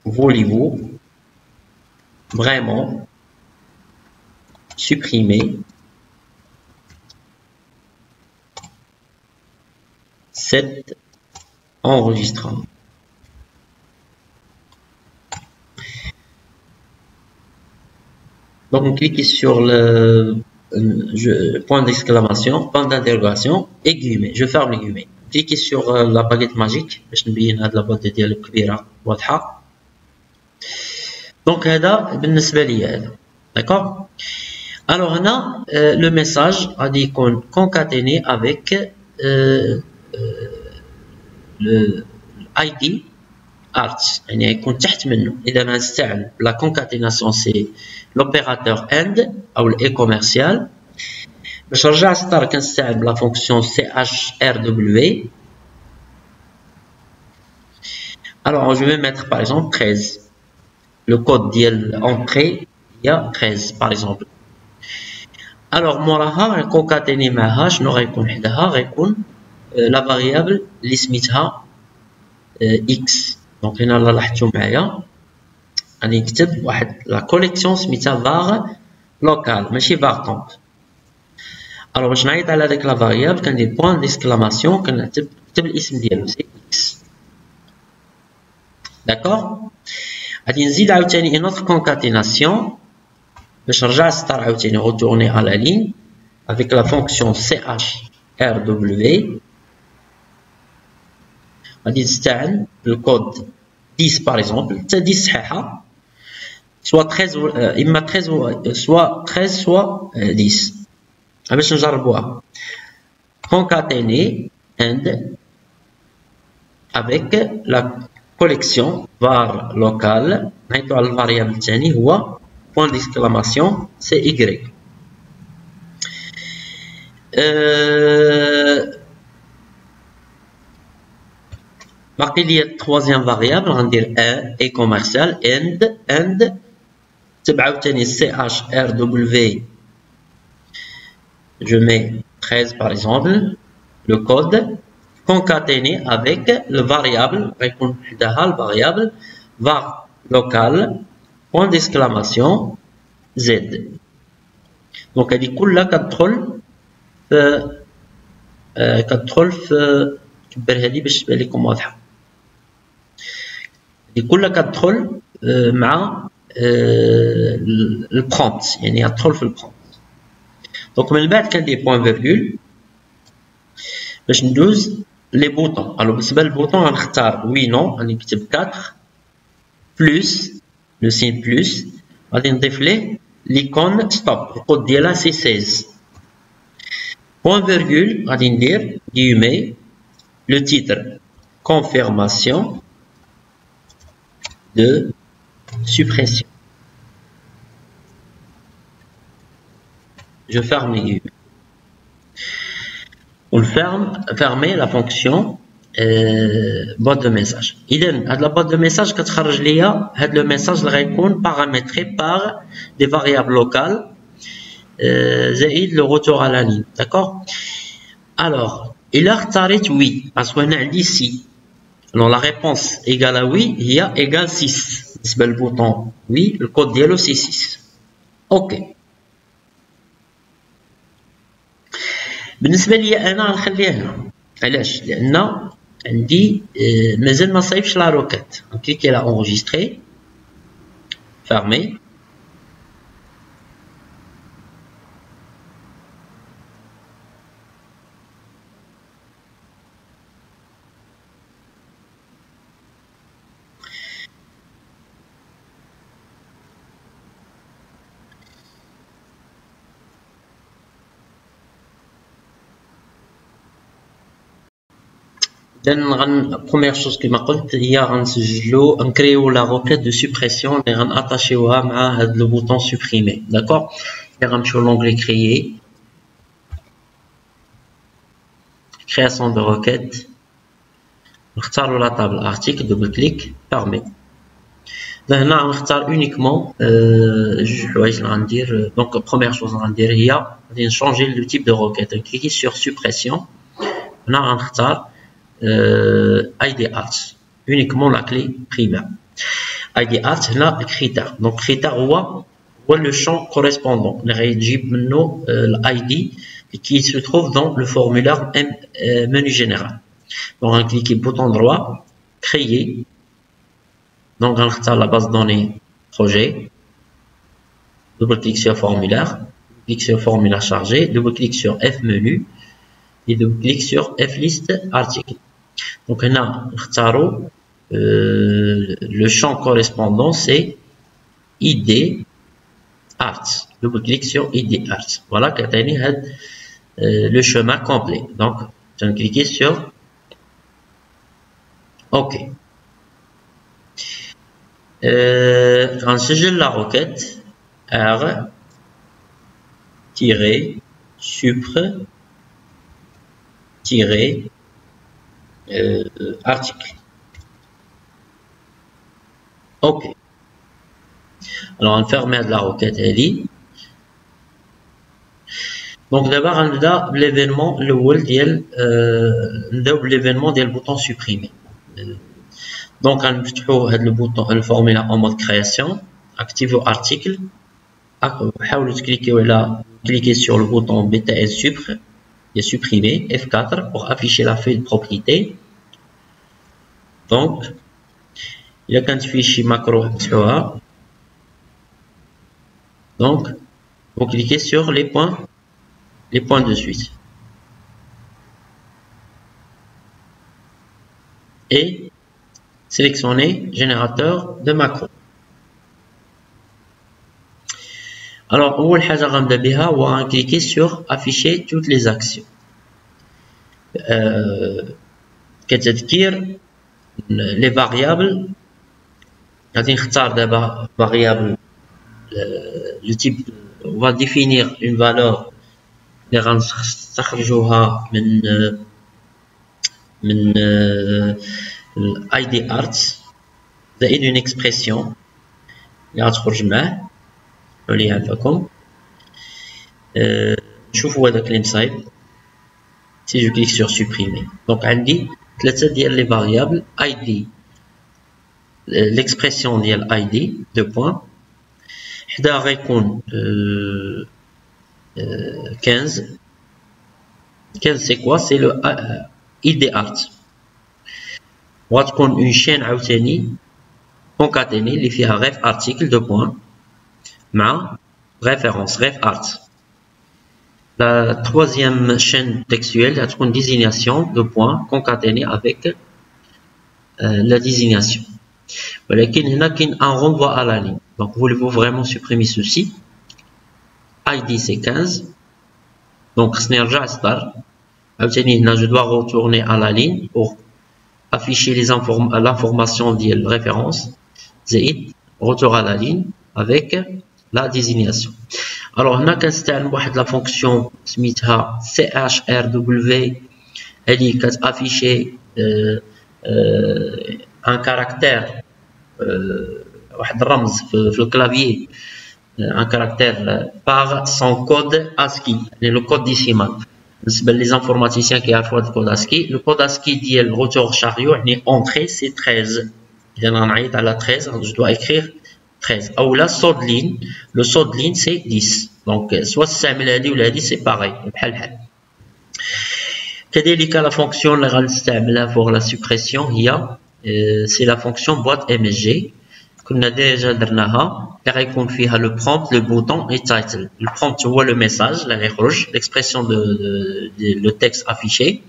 voulez-vous vraiment supprimer cet enregistrement. Donc, on clique sur le point d'exclamation, point d'interrogation et guillemets. Je ferme les guillemets. Cliquez sur la baguette magique. باش نبين هاد la boîte de dialogue كبيرة واضحة. Donc, هذا بالنسبة لي هذا. D'accord? Alors, هنا le message غادي يكون concaténé avec le ID art يعني يكون تحت منه. إذا ما نستعمل la concaténation c'est l'opérateur AND أو الإي commercial. باش نرجع سطر كنستعمل la fonction CHRW. Alors je vais mettre par exemple 13. Le code ديال l'entrée il y a 13 par exemple. Alors موراها concaténé معها شنو غيكون حداها غيكون la variable اللي سميتها x. دونك هنا لاحظتوا معايا غادي نكتب واحد لا كوليكسيون سميتها var local ماشي var temp. الوغ باش نعيط على داك لا فاريابل كندير بوان ديسكلاماسيون كنكتب الاسم ديالو سي x. d'accord. غادي نزيد عاوتاني une autre concaténation باش نرجع السطر عاوتاني retourner à la ligne avec la fonction CHRW. غادي نستعن بالكود 10 par exemple حتى 10 صحيحه soit 13 اما 13 soit 13 soit 10 باش نجربوها. concaténer and avec la collection var local نعيطو على الفاريابل الثاني هو point d'exclamation CY. باقي لي التروازيام فاريابل غندير ان اي كوميرسيال and تبع عاوتاني CHRW. je mets 13 par exemple le code concaténé avec le variable غيكون حداها الفاريابل var local point d'exclamation z. دونك هادي كلها كتدخل في كبرها لي باش تبان لكم واضحه. هادي كلها كتدخل مع البرومبت يعني كتدخل في البرومبت. دونك من بعد كندير بوان فيرغول باش ندوز لي بوطون. الو بالنسبه للبوطون غنختار وي نو غادي نكتب 4 بلس لو سين بلس غادي نضيف ليه ليكون ستوب الكود ديالها سي 16 بوان فيرغول غادي ندير guillemets le titre confirmation de suppression. Je ferme les guillemets. On fermer la fonction boîte de message. إذا هاد la boîte de message كتخرج ليا هاد le message اللي غيكون paramétré par des variables locales زائد le retour à la ligne. D'accord. Alors إلا اختاريت oui parce que هنا عندي si. Alors la réponse égale à oui هي égale 6. بالنسبة للبوطون oui الكود ديالو سي 6. اوكي. بالنسبه لي انا غنخليها هنا علاش؟ لان عندي مازال ما صايبش لا روكيت. كليكي على انجستري فيرمي première chose كما قلت هي غنسجلو نكريو لا روكيت دو سوبريسيون اللي غناتاشيوها مع هاد لو بوطون سوبريمي. داكور. غنمشيو لونغلي كريي création de requête نختارو لا طابل ارتيكل دوبل كليك فيرمي. هنا غنختار اونيكمون جوج حوايج اللي غندير. دونك بروميير شوز غندير هي غادي نشونجي لو تيب دو روكيت نكليكي سور سوبريسيون. هنا غنختار ID art uniquement la clé primaire. ID art هنا critère. Donc critère هو le champ correspondant اللي غيجيب منه ال ID qui se trouve dans le formulaire menu général. Donc on clique bouton droit créer. Donc on retire la base de données projet. Double clic sur formulaire. Clic sur formulaire chargé. Double clic sur F menu. Et double clic sur F liste article. Donc on a le champ correspondant c'est ID art. Double clic sur ID art. Voilà le chemin complet. Donc je vais cliquer sur OK. On sugère la requête R supre article. OK. Alors on ferme la requête LI. Donc d'abord on a l'événement l'événement du bouton supprimer. Donc on va le bouton le formulaire en mode création, activer article, cliquer sur le bouton BTS supre et supprimer F4 pour afficher la feuille de propriété. Donc Il y a qu'un fichier macro. Donc, vous cliquez sur les points de suite. Et sélectionnez générateur de macro. Alors, on va cliquer sur afficher toutes les actions. Les variables. Variable, le type, on va définir une valeur اللي غنستخرجوها من ID Arts زائد une expression اللي غتخرج معاه نوليها لكم. نشوفوا هذاك اللي مصايب. Si je clique sur supprimer, donc عندي ثلاثة ديال les variables ID, l'expression ديال ID, deux points. حدا غيكون 15. 15 c'est quoi? C'est le ID Art. وغتكون une chaîne عاوتاني concaténée اللي فيها ref article deux points مع référence ref art. La troisième chaîne textuelle va être une désignation de points concaténée avec la désignation. Voilà, qu'il y a un renvoi à la ligne. Donc, voulez-vous vraiment supprimer ceci? ID c'est 15. Donc, je dois retourner à la ligne pour afficher l'information de référence. زائد retour à la ligne avec la désignation. Alors, on a la fonction CHRW qui afficher un caractère, le clavier, un caractère par son code ASCII, le code décimal. Les informaticiens qui ont le code ASCII, le code ASCII dit le retour chariot, entrée c'est 13. Il y en a à la 13, je dois écrire 13. Ou la saut de ligne, le saut de ligne c'est 10. Donc, soit c'est ou la 10 c'est pareil. La fonction pour la suppression, c'est la fonction boîte MSG. qu'on a déjà درناها qui répond فيها le prompt, le bouton et title. Le prompt tu vois le message, l'expression de le texte affiché.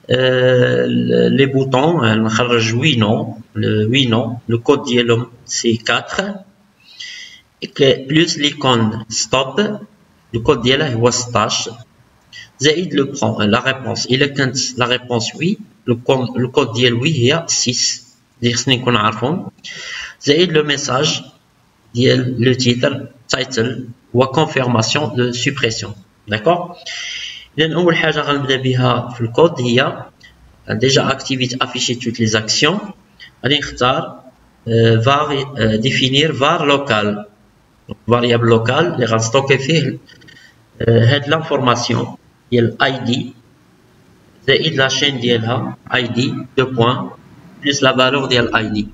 Les boutons, نخرج oui non, le code ديالهم c'est 4 et plus l'icône stop, le code ديالها هو 16 زائد le prompt, la réponse. Il est la réponse oui, le code ديال oui هي 6. خصني نكون عارفهم زائد le message ديال le titre title ou confirmation de suppression. D'accord. إذن أول حاجة غنبدا بها في الكود هي déjà activité afficher toutes les actions. غادي نختار var définir var local, variable locale اللي غنستوكي فيه هاد l'information ديال ID زائد la chaîne ديالها ID deux points plus la valeur de l'ID.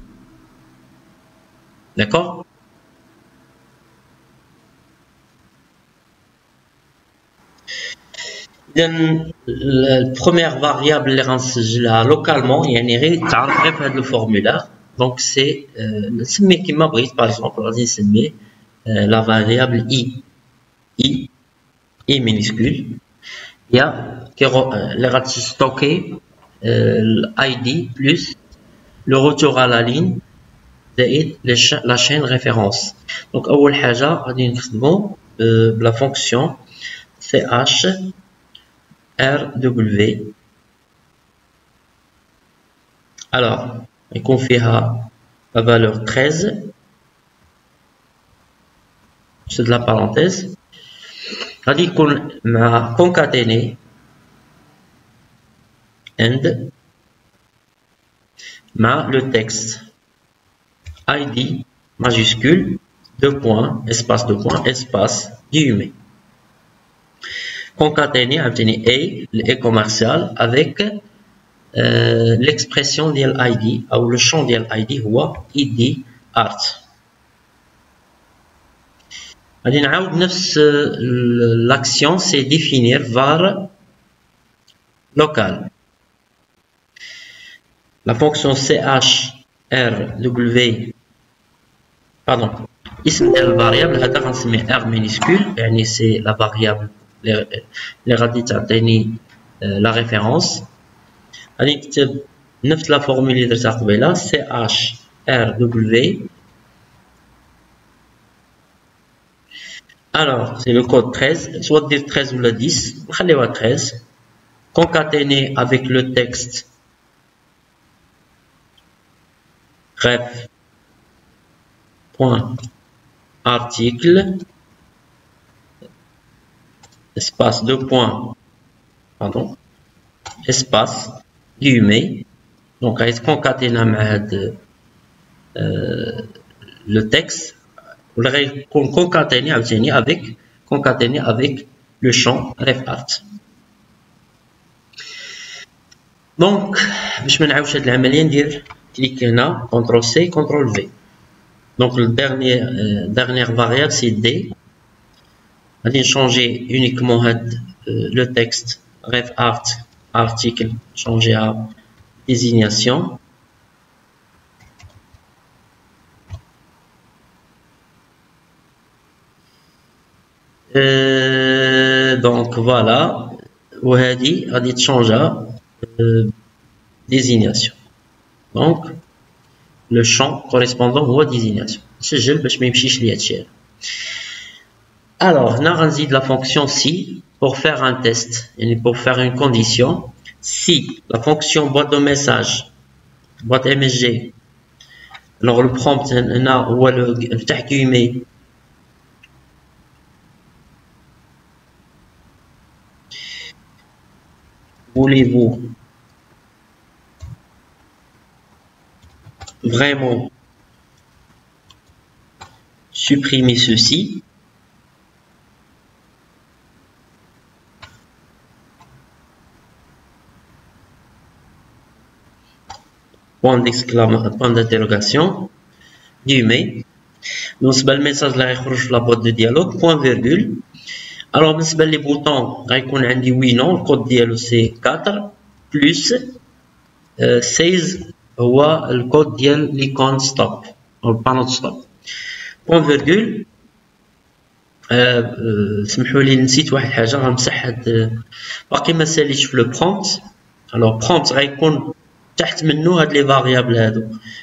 D'accord. La première variable اللي غنسجلها localement يعني غير تعرف غير في هذا الفورمulaire. Donc c'est نسميه كيما بغيت. par exemple غادي نسميه la variable i minuscule اللي غتستوكي l'ID plus le retour à la ligne زائد la chaîne référence. Donc أول حاجة غادي نخدمو la fonction CHRW. alors يكون فيها la valeur 13 c'est de la parenthèse. غادي يكون مع concaténer and مع le texte ID majuscule deux points espace deux points espace guillemets. Concaténer et le commercial avec l'expression de l'ID ou le champ de l'ID ou ID art. غادي نعاود نفس l'action c'est définir var local. La fonction CHRW R W pardon اسم ديال الفاريابل هذا غنسميه R minuscule يعني سي لا فاريابل اللي غادي تعطيني لا ريفيرونس. غادي نكتب نفس لا فورمول اللي درتها قبيله سي اش ار دبليو. alors c'est le code 13 soit dire 13 ou la 10 نخليوها 13 concaténé avec le texte ref point article espace 2 points pardon espace guillemets donc à être concaténé le texte ou concaténé avec le champ refart. donc باش ما نعاودش هاد العمليه ندير كليك هنا CTRL C CTRL V. donc le dernière variable c'est D. غادي changer uniquement le texte refart article changer à désignation. donc voilà وهذه غادي تشونجا désignation. donc le champ correspondant هو désignation. نسجل باش ما يمشيش لي هادشي هذا. alors هنا غنزيد la fonction si pour faire un test يعني pour faire une condition. si la fonction boîte de message boîte msg alors le prompt هنا هو الفتح guillemets voulez-vous vraiment supprimer ceci? point d'interrogation guillemets. بالنسبة للميساج اللي غيخرج في لابوط دو ديالوج point virgule. alors بالنسبة لي بوطون غيكون عندي وي نو الكود ديالو سي 4 بلس 16 هو الكود ديال ليكون ستوب او البانو ستوب بوان فيرغول. سمحوا لي نسيت واحد الحاجه غنمسح هاد باقي ما ساليتش في لو برومبت. الوغ برومبت غيكون تحت منو هاد لي فاريابل هادو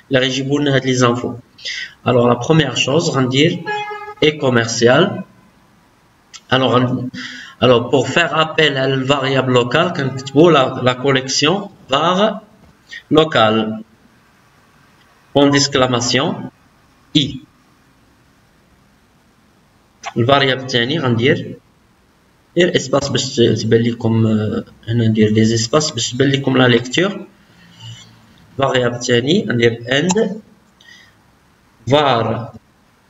اللي غيجيبوا لنا هاد لي زانفو. الوغ لا بروميير شوز غندير اي كوميرسيال. alors pour faire appel à la variable locale كنكتبوا la collection var local point d'exclamation i. الفاريابل الثاني غندير اسباس باش تبان لكم هنا ندير دي اسباس باش تبان لكم لا ليكتور. الفاريابل الثاني غندير end var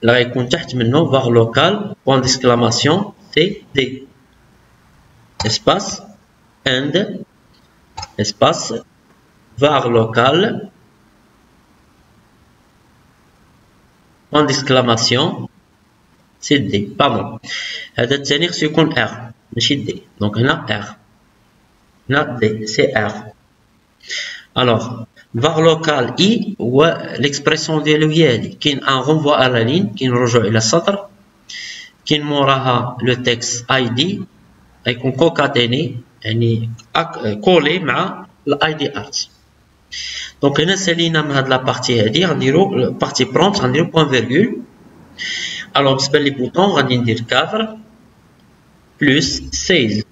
اللي غيكون تحت منه var local point d'exclamation cd espace end espace var local point d'exclamation cd pardon. هذا الثاني خصو يكون r ماشي d donc هنا r هنا d c'est r. alors var local i هو l'expression ديالو هي هادي كاين ان renvoi à la ligne كاين رجوع الى السطر كاين موراها لو تكست id غيكون كوكاتيني يعني كولي مع الاي دي ارت. دونك هنا سالينا من هاد لابارتي هادي غنديرو بارتي برومبت غنديرو بوان فيرغول. الوغ بالنسبه لي بوطون غادي ندير 4 بلس 16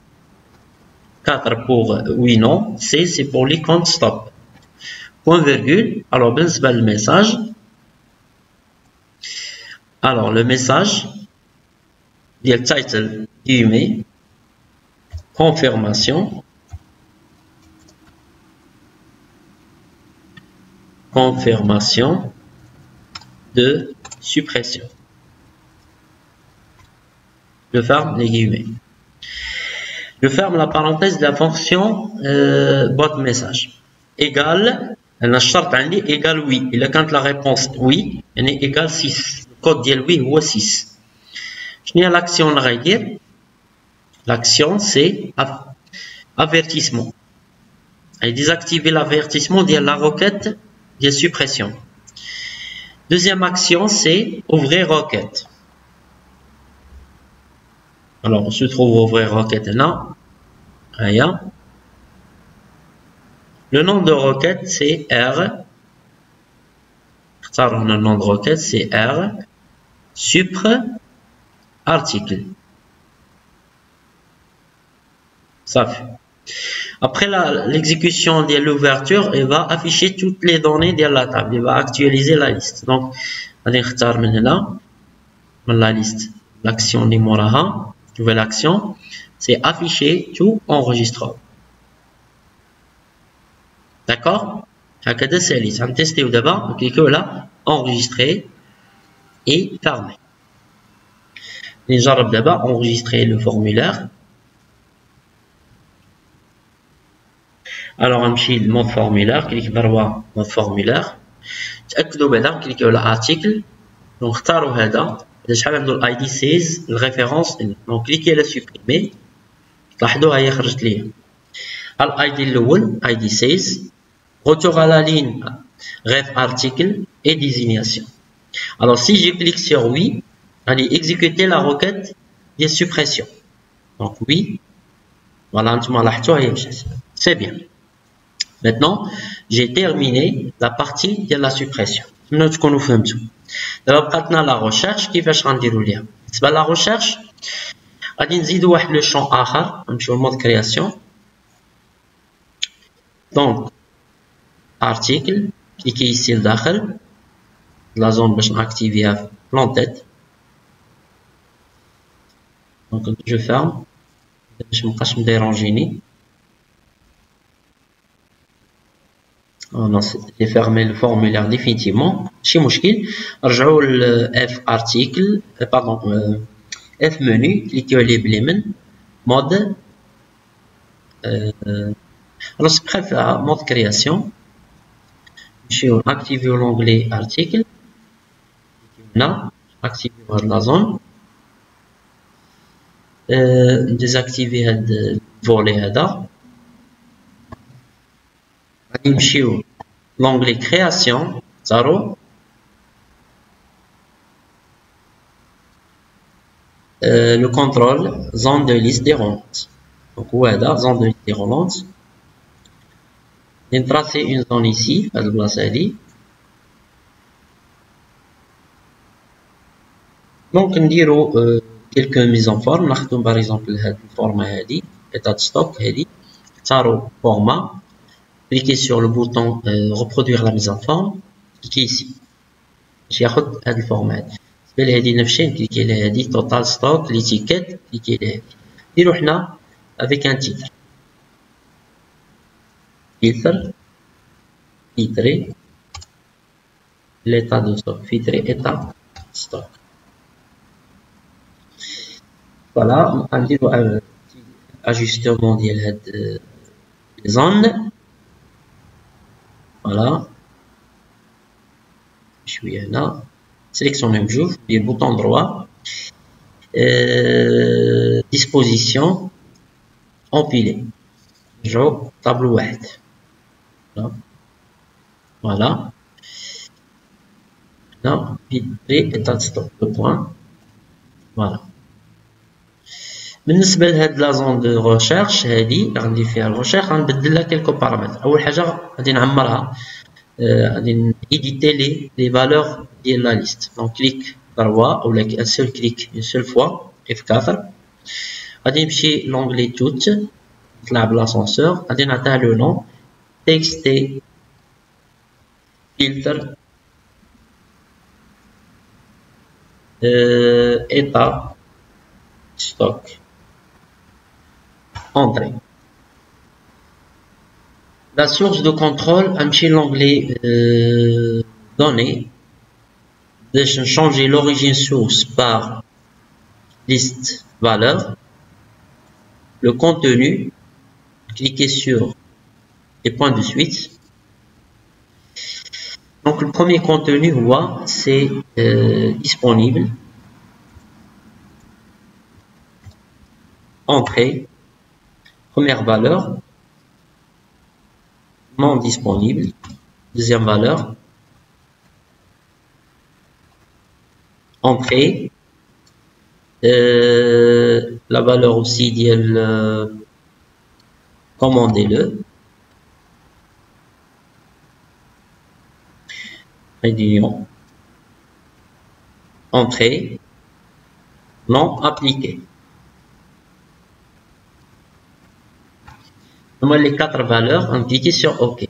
4 pour oui non 16 c'est pour les comptes stop point virgule. alors بالنسبه للميساج alors le message ديال title guillemets confirmation de suppression. Je ferme les guillemets. Je ferme la parenthèse de la fonction boîte message. Égale, la charte عندي égale oui. Il a quand la réponse oui, elle est égale 6. Le code ديال oui هو 6. شنو هي l'action اللي غيدير؟ L'action c'est avertissement. Et désactiver l'avertissement de la requête de suppression. Deuxième action, c'est ouvrir requête. Alors, on se trouve ouvrir requête là. Rien. Le nom de requête, c'est R. Le nom de requête, c'est R. Supr article. Ça fait. Après l'exécution de l'ouverture, il va afficher toutes les données de la table. Il va actualiser la liste. Donc, on va choisir la liste. L'action numéro 1, nouvelle action, c'est afficher tout enregistreur. D'accord? هكذا سالي. On teste d'abord. On clique là, enregistrer et fermer. نجرب d'abord enregistrer le formulaire. Alors, on va le mode formulaire. Clique vers mode formulaire. تأكدوا بهذا كليكيو على article. Donc, اختاروا هذا. إذا شحال عنده ال ID 16 الريفيرونس. Donc, cliquez على supprimer. تلاحظوا هي خرجت لي. ال ID الأول ID 16. Retour à la ligne ref article et désignation. Alors, si je clique sur oui, allez exécuter la requête de suppression. Donc, oui. Voilà, c'est bien. Maintenant, j'ai terminé la partie de la suppression. Nous nous faisons tout. D'abord, maintenant la recherche qui va changer le lien. C'est la recherche. On va ajouter le champ AHAR, le mode création. Donc, article, cliquez ici dans la zone pour activer l'entête. Donc, je ferme. Je ne vais pas me déranger. J'ai fermé le formulaire définitivement. Chez Mouchkil, rejoins le F article, pardon, F menu, cliquez sur les blémen, mode. Alors, c'est prêt à mode création. Je vais activer l'onglet article. Là, activer la zone. Désactiver le volet là. L'onglet création, 0. Le contrôle, zone de liste déroulante. Donc, voilà, zone de liste déroulante. On va tracer une zone ici, à la place Ali. Donc, on va quelques mises en forme. On par exemple le format Ali, état de stock, Ali, format. Cliquez sur le bouton reproduire la mise en forme. Cliquez ici. Je vais le format. Cliquez là, total stock, l'étiquette. Cliquez là. Avec un titre. Filtre. Filtrer. L'état de stock. Filtrer état de stock. Voilà. On va ajustement de la zone. Voilà. Je suis là. Sélectionnez le jour. Le bouton droit. Disposition. Empiler. Jour. Tableau 1. Voilà. Là. Filtrer état de stock. Le point. Voilà. بالنسبه لهاد لا زون دو ريشيرش هادي غندير فيها الريشيرش غنبدل لها كيلكو بارامتر. اول حاجه غادي نعمرها غادي ايديتي لي فالور ديال لا ليست. دونك كليك 3 ولا ان سول كليك اون سول فوا F4. غادي نمشي لونغلي توت نطلع بلاسونسور غادي نعطيها لو نون تكست فلتر état stock. Entrée. La source de contrôle, un petit l'onglet données. De changer l'origine source par liste valeur. Le contenu, cliquez sur les points de suite. Donc le premier contenu, c'est disponible. Entrée. Première valeur, non disponible. Deuxième valeur, entrée, la valeur aussi ديال commandez-le, réunion, entrée, non appliqué. Les 4 valeurs, on clique sur OK.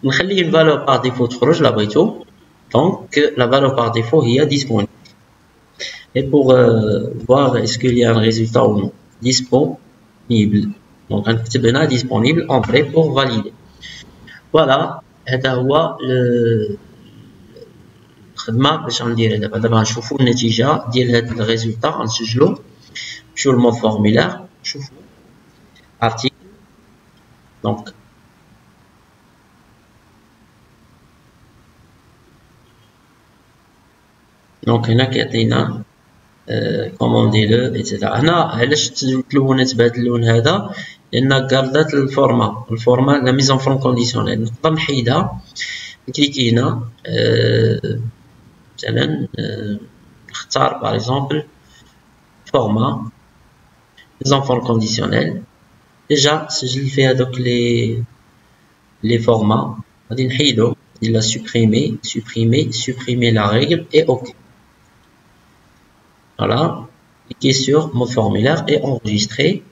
On va une valeur par défaut تخرج la بغيتو. Donc la valeur par défaut est disponible. Et pour voir est-ce qu'il y a un résultat ou non, disponible. Donc on va disponible, entrée pour valider. Voilà, هذا هو الخدمه باش غندير دابا نشوفوا النتيجه ديال هذا الريزولتا غنسجلو نمشيو للمود فورميلار نشوفوا ارتيكل دونك هنا كيعطينا كوموندي لو ايتترا. هنا علاش تلونت بهذا اللون هذا؟ لان كاردات الفورما لا ميزون فون كونديسيونيل. نقدر نحيدها نكليكي هنا مثلا نختار باغ اكزومبل فورما ميزون فون كونديسيونيل. ديجا سجل فيها دوك لي فورما غادي نحيدو ندير supprimer la règle et OK. Voilà, cliquez sur mode formulaire et enregistrer.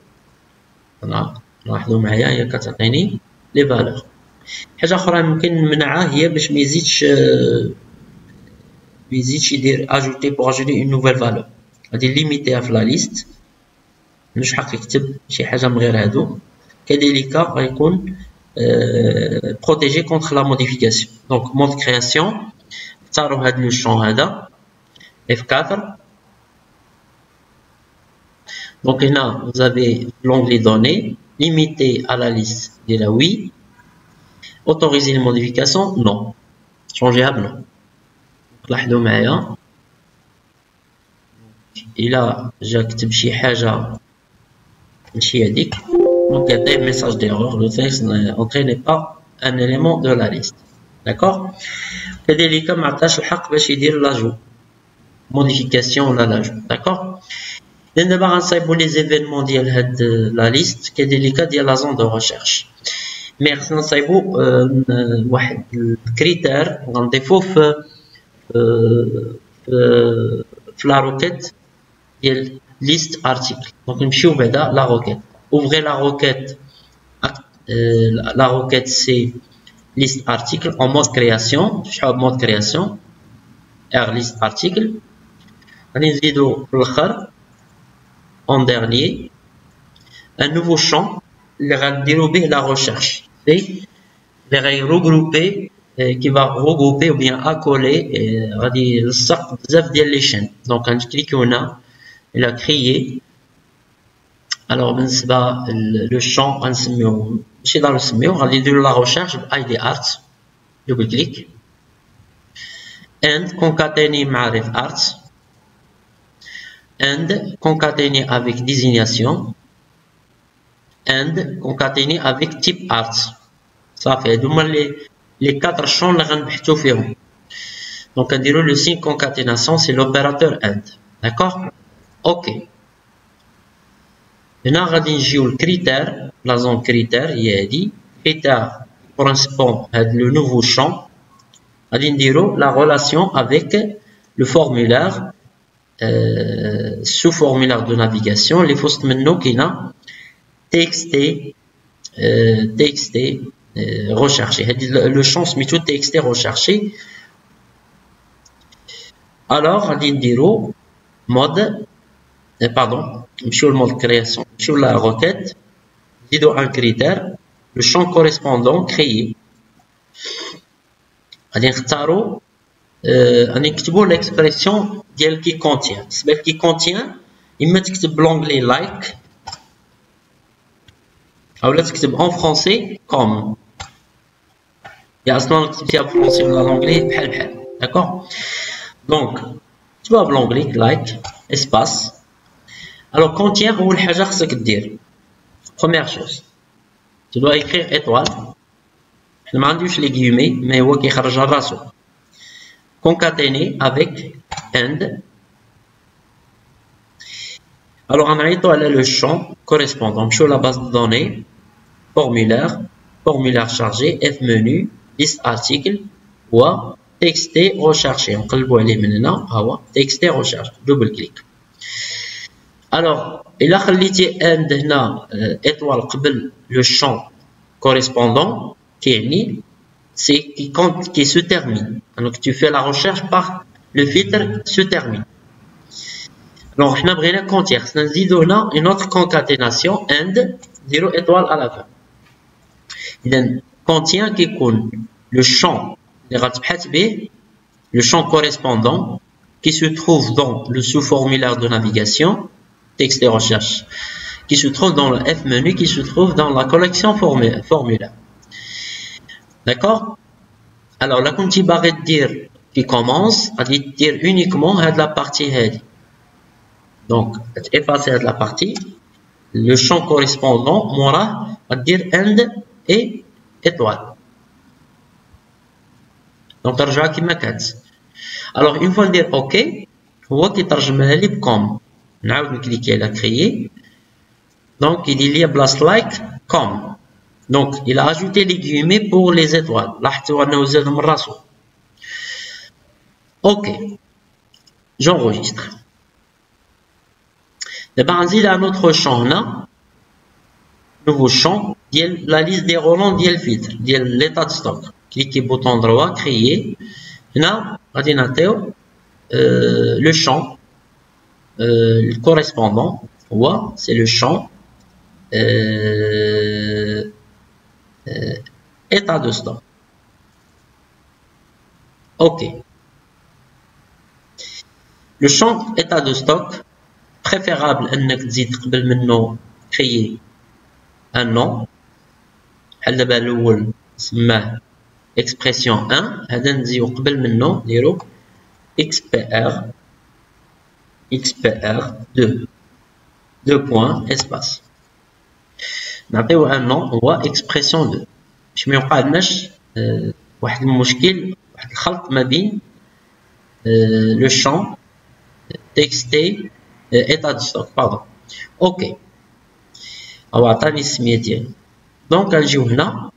Voilà, لاحظوا معايا هي كتعطيني لي فالور. حاجه اخرى ممكن نمنعها هي باش ما يزيدش يدير اجوتي بوغ اجوتي اون نوفيل فالور. غادي ليميتيها في لا ليست، مش حق يكتب شي حاجه من غير هادو. كذلك غيكون protégé contre la modification. Donc mode création, اختاروا هذا لو شون هذا F4. Donc là vous avez l'onglet données, limité à la liste de la oui, autoriser les modifications non, changer à blanc. لاحظوا معايا إلا جا كتب شي حاجة ماشي هاديك donc il y a des messages d'erreur. Le texte entré n'est pas un élément de la liste. D'accord? كذلك ما عطاش الحق باش يدير لاجو modification ولا لاجو. d'accord? دابا غنصايبوا لي زيفينمون ديال هاد لا ليست كذلك ديال لا زون دو ريشيرش. مي خصنا نصايبوا واحد الكريتير غنضيفوه في لا روكيت ديال ليست ارتيكل. دونك نمشيو بعدا لا روكيت. Ouvrez la requête c'est liste article en mode création. Je suis en mode création R liste article. غادي نزيدو في الاخر en dernier un nouveau champ اللي غنديرو به la recherche اللي غادي regrouper qui va regrouper ou bien accoler غادي يلصق بزاف ديال لي شين. دونك غنكليكيو هنا الى créer. Alors بالنسبة لو شون غنسميوه ماشي ضروري نسميوه، غادي نديرو لا ريشيرش ب ID art double clic and concaténer مع ref art and concaténer avec désignation and concaténer avec type art. صافي هادو هما لي 4 شون اللي غنبحثو فيهم. دونك نديرو لو سين concaténation c'est l'opérateur and. d'accord? OK. هنا غادي نجيو الكريتير لا زون كريتير هي هادي كريتير كورسبون هاد لو نوفو شون. غادي نديرو لا ريلاسيون افيك لو فورمولير سو فورمولير دو نافيغاسيون اللي في وسط منو كاينه تي اكس تي ريشيرشي. هادي لو شون سميتو تي اكس تي ريشيرشي. الوغ غادي نديرو مود pardon, sur le mode création, sur la requête, dido un critère, le champ correspondant créé. غادي نختارو غادي نكتبو l'expression ديال qui contient. سبب qui contient اما تكتب بلونغلي like اولا تكتب en français comme. يا اصلا كتبتيها بالفرنسي ولا لونغلي بحال d'accord. donc تكتبها بلونغلي like espace. Alors contient أول حاجة خصك دير première chose tu dois écrire étoile. حنا ما عندوش لي guillemets mais هو كيخرجها راسو. concaténer avec and. Alors on a le champ correspondant sur la base de données, formulaire chargé, F menu, liste article ou texte recherché. On peut le voir maintenant, texte recherche, double clic. Alors, il a خليتي and هنا étoile قبل le champ correspondant qui compte, qui se termine. Donc tu fais la recherche par le filtre se termine. Donc on a besoin de contière. On a une autre concaténation and 0 étoile à la fin. Il contient qui compte le champ le champ correspondant qui se trouve dans le sous-formulaire de navigation texte et recherche, qui se trouve dans le F menu, qui se trouve dans la collection formulaire. D'accord? Alors, la comme tu barre de dire qui commence, à dire uniquement à la partie head. Donc, effacer la partie, le champ correspondant, moi, à dire end et étoile. Donc, ترجع كما كانت. Alors, une fois dire OK, هو كيترجمها لي بكم. نعاود نكليكي على créer. Donc, il y a place like comme. Donc, il a ajouté les guillemets pour les étoiles. لاحظتوا أنه زاد من راسو. OK. J'enregistre. D'abord, on a un autre champ là. Nouveau champ. La liste des relents ديال filtre. L'état de stock. Cliquez bouton droit, créer. Là, غادي نعطيو le champ le correspondant. C'est le champ état de stock. OK. Le champ état de stock, préférable انك تزيد قبل منه créer un nom. بحال دابا الاول سماه expression 1. هذا نزيدو قبل منه نديرو XPR 2 points espace. نعطيو un nom هو expression 2 باش ما يوقعلناش واحد المشكل، واحد الخلط ما بين le champ texte état de stock. Pardon. OK. هو عطاني السمية ديالو. دونك غنجيو هنا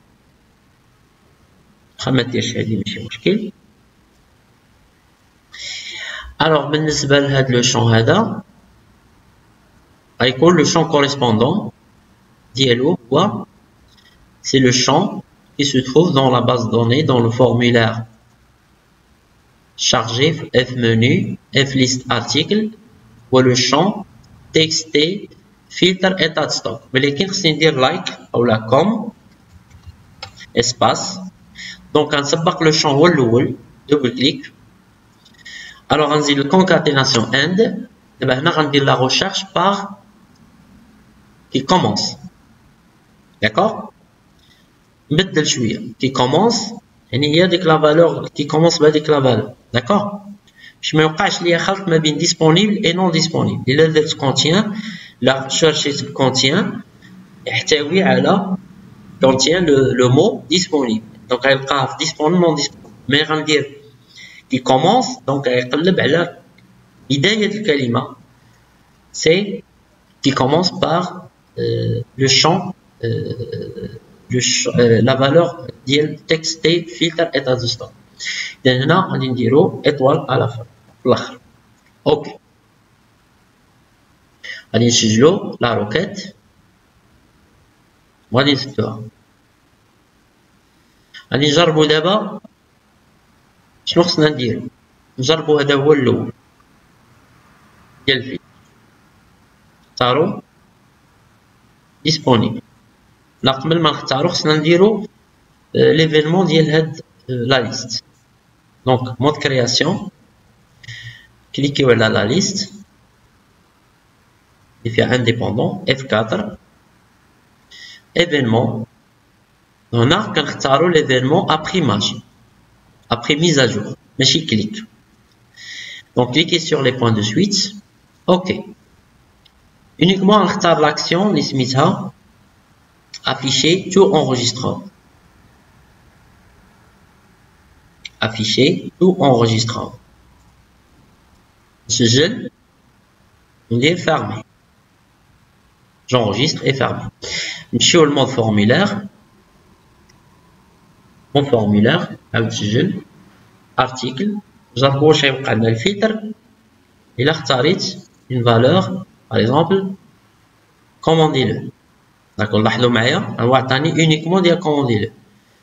واخا ما ديرش هادي ماشي مشكل. Alors, بالنسبة لهاد لو champ هذا غيكون le champ correspondant ديالو هو c'est le champ qui se trouve dans la base de données, dans le formulaire chargé F menu, F liste article ou le champ texte filtre état de stock. ولكن خصني ندير like ou la com espace. Donc غنسبق le champ هو الأول double clic. Alors on dit la concaténation and. Et bien là on dit la recherche par qui commence. D'accord? بدل شوية qui commence يعني هي ديك la valeur qui commence بهذيك la valeur. D'accord? باش ما يوقعش ليا خلط ما بين disponible et non disponible. إلا درت contient la recherche contient يحتوي على contient le mot disponible. Donc غيلقاه disponible non disponible. mais غندير qui commence donc يقلب على بداية الكلمة. c'est qui commence par le champ la valeur ديال texte filtre état de stock. إذا هنا غادي نديرو étoile à la fin في الآخر. OK. غادي نسجلو la requête وغادي نسدوها. غادي نجربو دابا شنو خصنا نديرو. نجربو هذا هو الأول ديال الفيلم. نختارو disponible. لا قبل ما نختارو خصنا نديرو ليفينمون ديال هاد لا ليست. دونك مود كرياسيون كليكيو على لا ليست اللي فيها انديبوندون F4 événement. هنا كنختارو ليفينمون ابري ماج après mise à jour. ماشي clic. Donc cliquez sur les points de suite. OK. Uniquement نختار l'action اللي سميتها afficher tout enregistrant. Afficher tout enregistrant. نسجل ندير fermé. J'enregistre et fermé. نمشيو للمود formulaire. مود formulaire عاود نسجل article. نجربو واش يبقى لنا الفلتر إلا اختاريت une valeur par exemple commandez-le. D'accord, لاحظوا معايا هو عطاني uniquement ديال commandez-le.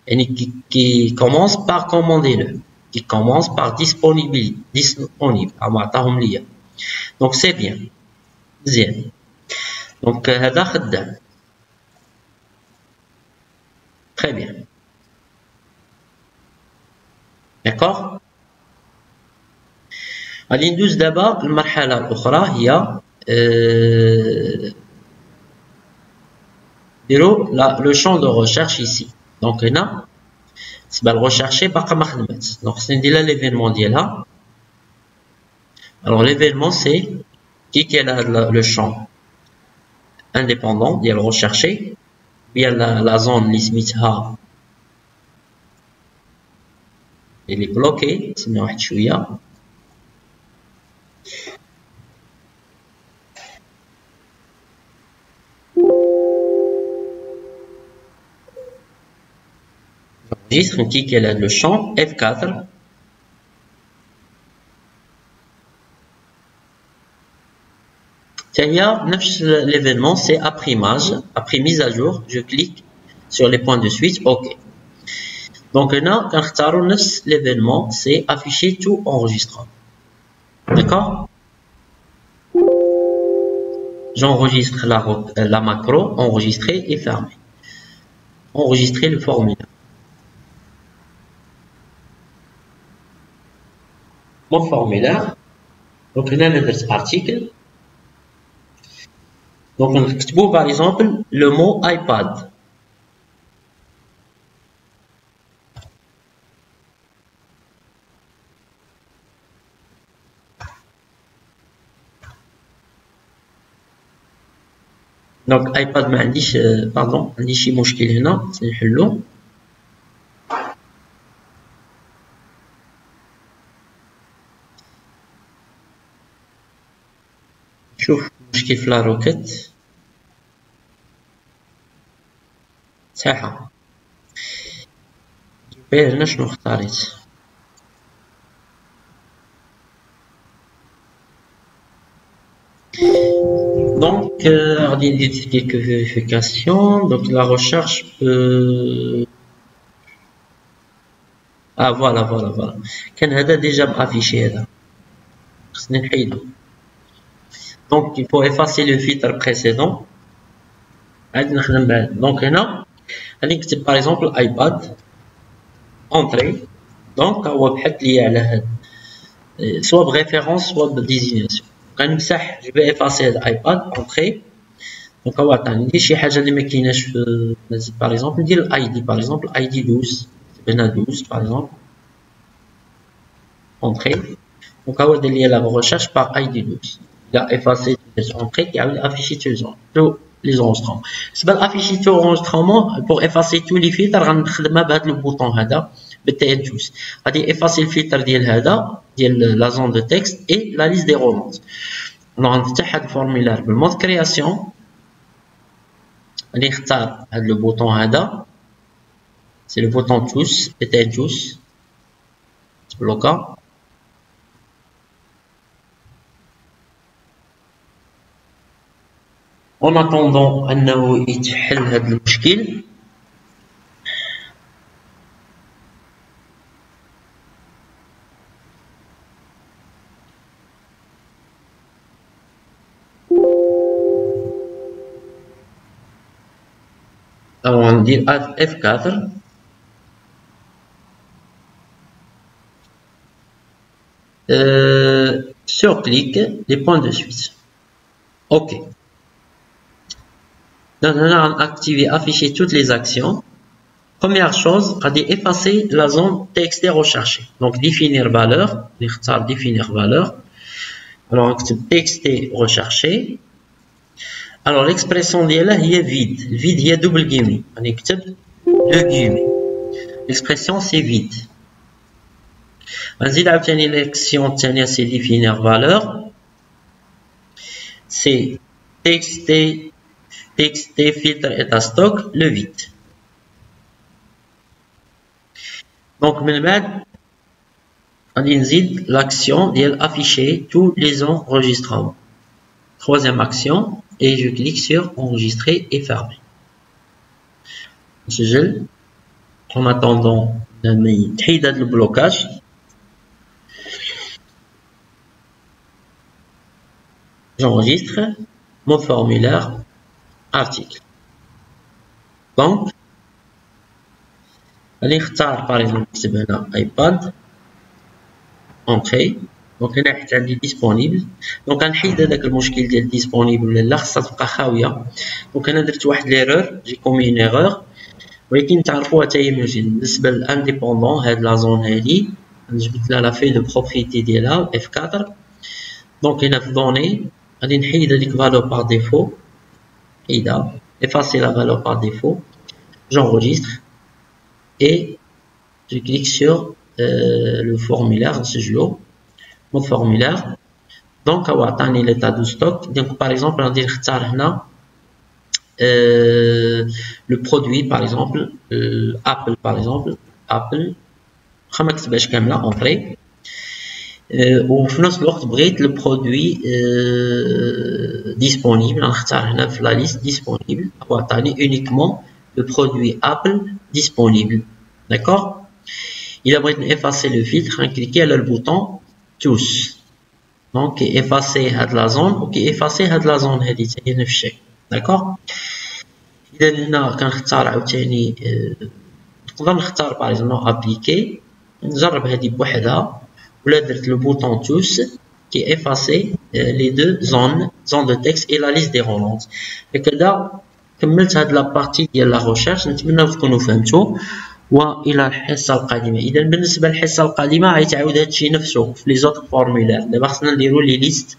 يعني qui commence par commandez-le. Qui commence par disponible. عطاهم ليا. Donc c'est bien. مزيان. Donc هذا خدام. Très bien. D'accord. غادي ندوز دابا المرحلة الأخرى هي le champ de recherche ici. Donc هنا بالنسبة للغوشيرشي باقا ما خدماتش. Donc خصني ندير لها ليفينمون ديالها. Alors l'événement c'est qui est le champ indépendant ديال rechercher bien la zone اللي سميتها اللي بلوكي نسميها واحد شويه. J'enregistre qui est le champ F4. L'événement c'est après mise à jour, je clique sur les points de suite, ok. Donc là, quand l'événement c'est afficher tout enregistrement. D'accord. J'enregistre la macro, enregistrer et fermer. Enregistrer le formulaire. Mon formulaire. Donc là, notre article. Donc, on écrit par exemple le mot iPad. Donc, iPad ما عنديش pardon عندي شي مشكل هنا نحلو. شوف مشكل في لا روكيت صحيحة. باين هنا شنو اختاريت. Donc غادي ندير quelques vérifications. Donc la recherche voilà كان هذا déjà affiché هذا خصني نحيدو. Donc il faut effacer le filtre précédent. عاد نخدم بهذا. Donc هنا غادي نكتب par exemple iPad entrée. Donc هو بحث لي على هذا soit بréférence soit بديزيناسيون. غنمسح je vais effacer هذا iPad entrée. Donc هو عطاني ندير شي حاجة اللي ما كايناش في par exemple ندير الاي دي par exemple ID 12 هنا 12 par exemple entrée. Donc هو دار لي la recherche par ID 12. Il a effacé les entrées qui a affiché tous les enregistrements. C'est pas afficher tout enregistrement pour effacer tous les filtres. غنخدمها بهذا le bouton هذا بالتاء tous. غادي effacer le filtre ديال هذا ديال la zone de texte et la liste des romances. Alors غنفتح هذا الفورمulaire بالمود création. غادي نختار هذا le bouton هذا. C'est le bouton tous بالتاء tous. تبلوكا. En attendant أنه يتحل هذا المشكل alors on dit F4 sur clic les points de suite. Ok. Donc on a activé afficher toutes les actions. Première chose, on va effacer la zone texte recherché. Donc définir valeur, définir valeur. Alors on va texte recherché. Alors l'expression d'elle est vide. Vide il y a double guillemets. On écrit deux guillemets. L'expression c'est vide. غنزيد عاوتاني l'action الثانية c'est définir valeur. C'est texter filtre état stock le vide. Donc من بعد غادي نزيد l'action ديال afficher tous les enregistrements. Troisième action et je clique sur enregistrer et fermer. نسجل en attendant تحيد هذا البلوكاج. J'enregistre mon formulaire article. Donc غادي نختار par exemple نكتب هنا iPad entrée. دونك هنا حيت عندي disponible دونك غنحيد هذاك المشكل ديال disponible ولا لا خاصها تبقى خاويه. دونك انا درت واحد ليرور جي كومي اون ايرور ولكن تعرفوها حتى هي بالنسبه للانديبوندون. هاد لا زون هادي جبت لها لا في دو بروبريتي ديالها F4. دونك هنا في دوني غادي نحيد هذيك فالور بار ديفو حيدها effacer la valeur par défaut. J'enregistre et je clique sur le formulaire نسجلو mon formulaire. Donc هو عطاني l'état de stock. Donc par exemple غادي نختار هنا le produit par exemple Apple par exemple Apple واخا ما كتبهاش كامله entrée. وفي نفس الوقت بغيت لو برودوي ديسپونيبل غنختار هنا في لا ليست ديسپونيبل هو عطاني اونيكمون لو برودوي ابل ديسپونيبل. داكور. الا بغيت نافاسي لو فيلتر غنكليكي على البوطون توس دونك كيافاسي هاد لا زون وكيافاسي هاد لا زون هادي حتى هي نفس الشيء. داكور. اذا هنا كنختار عاوتاني نقدر نختار باغ اكزومبل ابليكي نجرب هادي بوحدها ولا درت le bouton tous qui effacer les deux zones de texte et la liste des relances. هكذا كملت هاد لا بارتي ديال لا ريشيرش. نتمنى تكونوا فهمتوا والى الحصه القادمه. اذا بالنسبه للحصه القادمه غيتعاود هادشي نفسه في لي زوت فورمولير. دابا خصنا نديرو لي ليست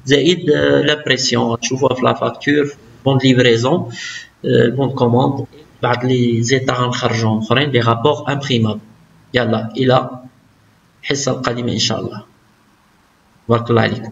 زائد لابريسيون غتشوفوها في لا فاكتور بون ليفريزون بون كوموند بعض لي زيتا غنخرجوهم اخرين لي رابور امبريمابل. يلا الى الحصة القادمة إن شاء الله. بارك الله عليكم.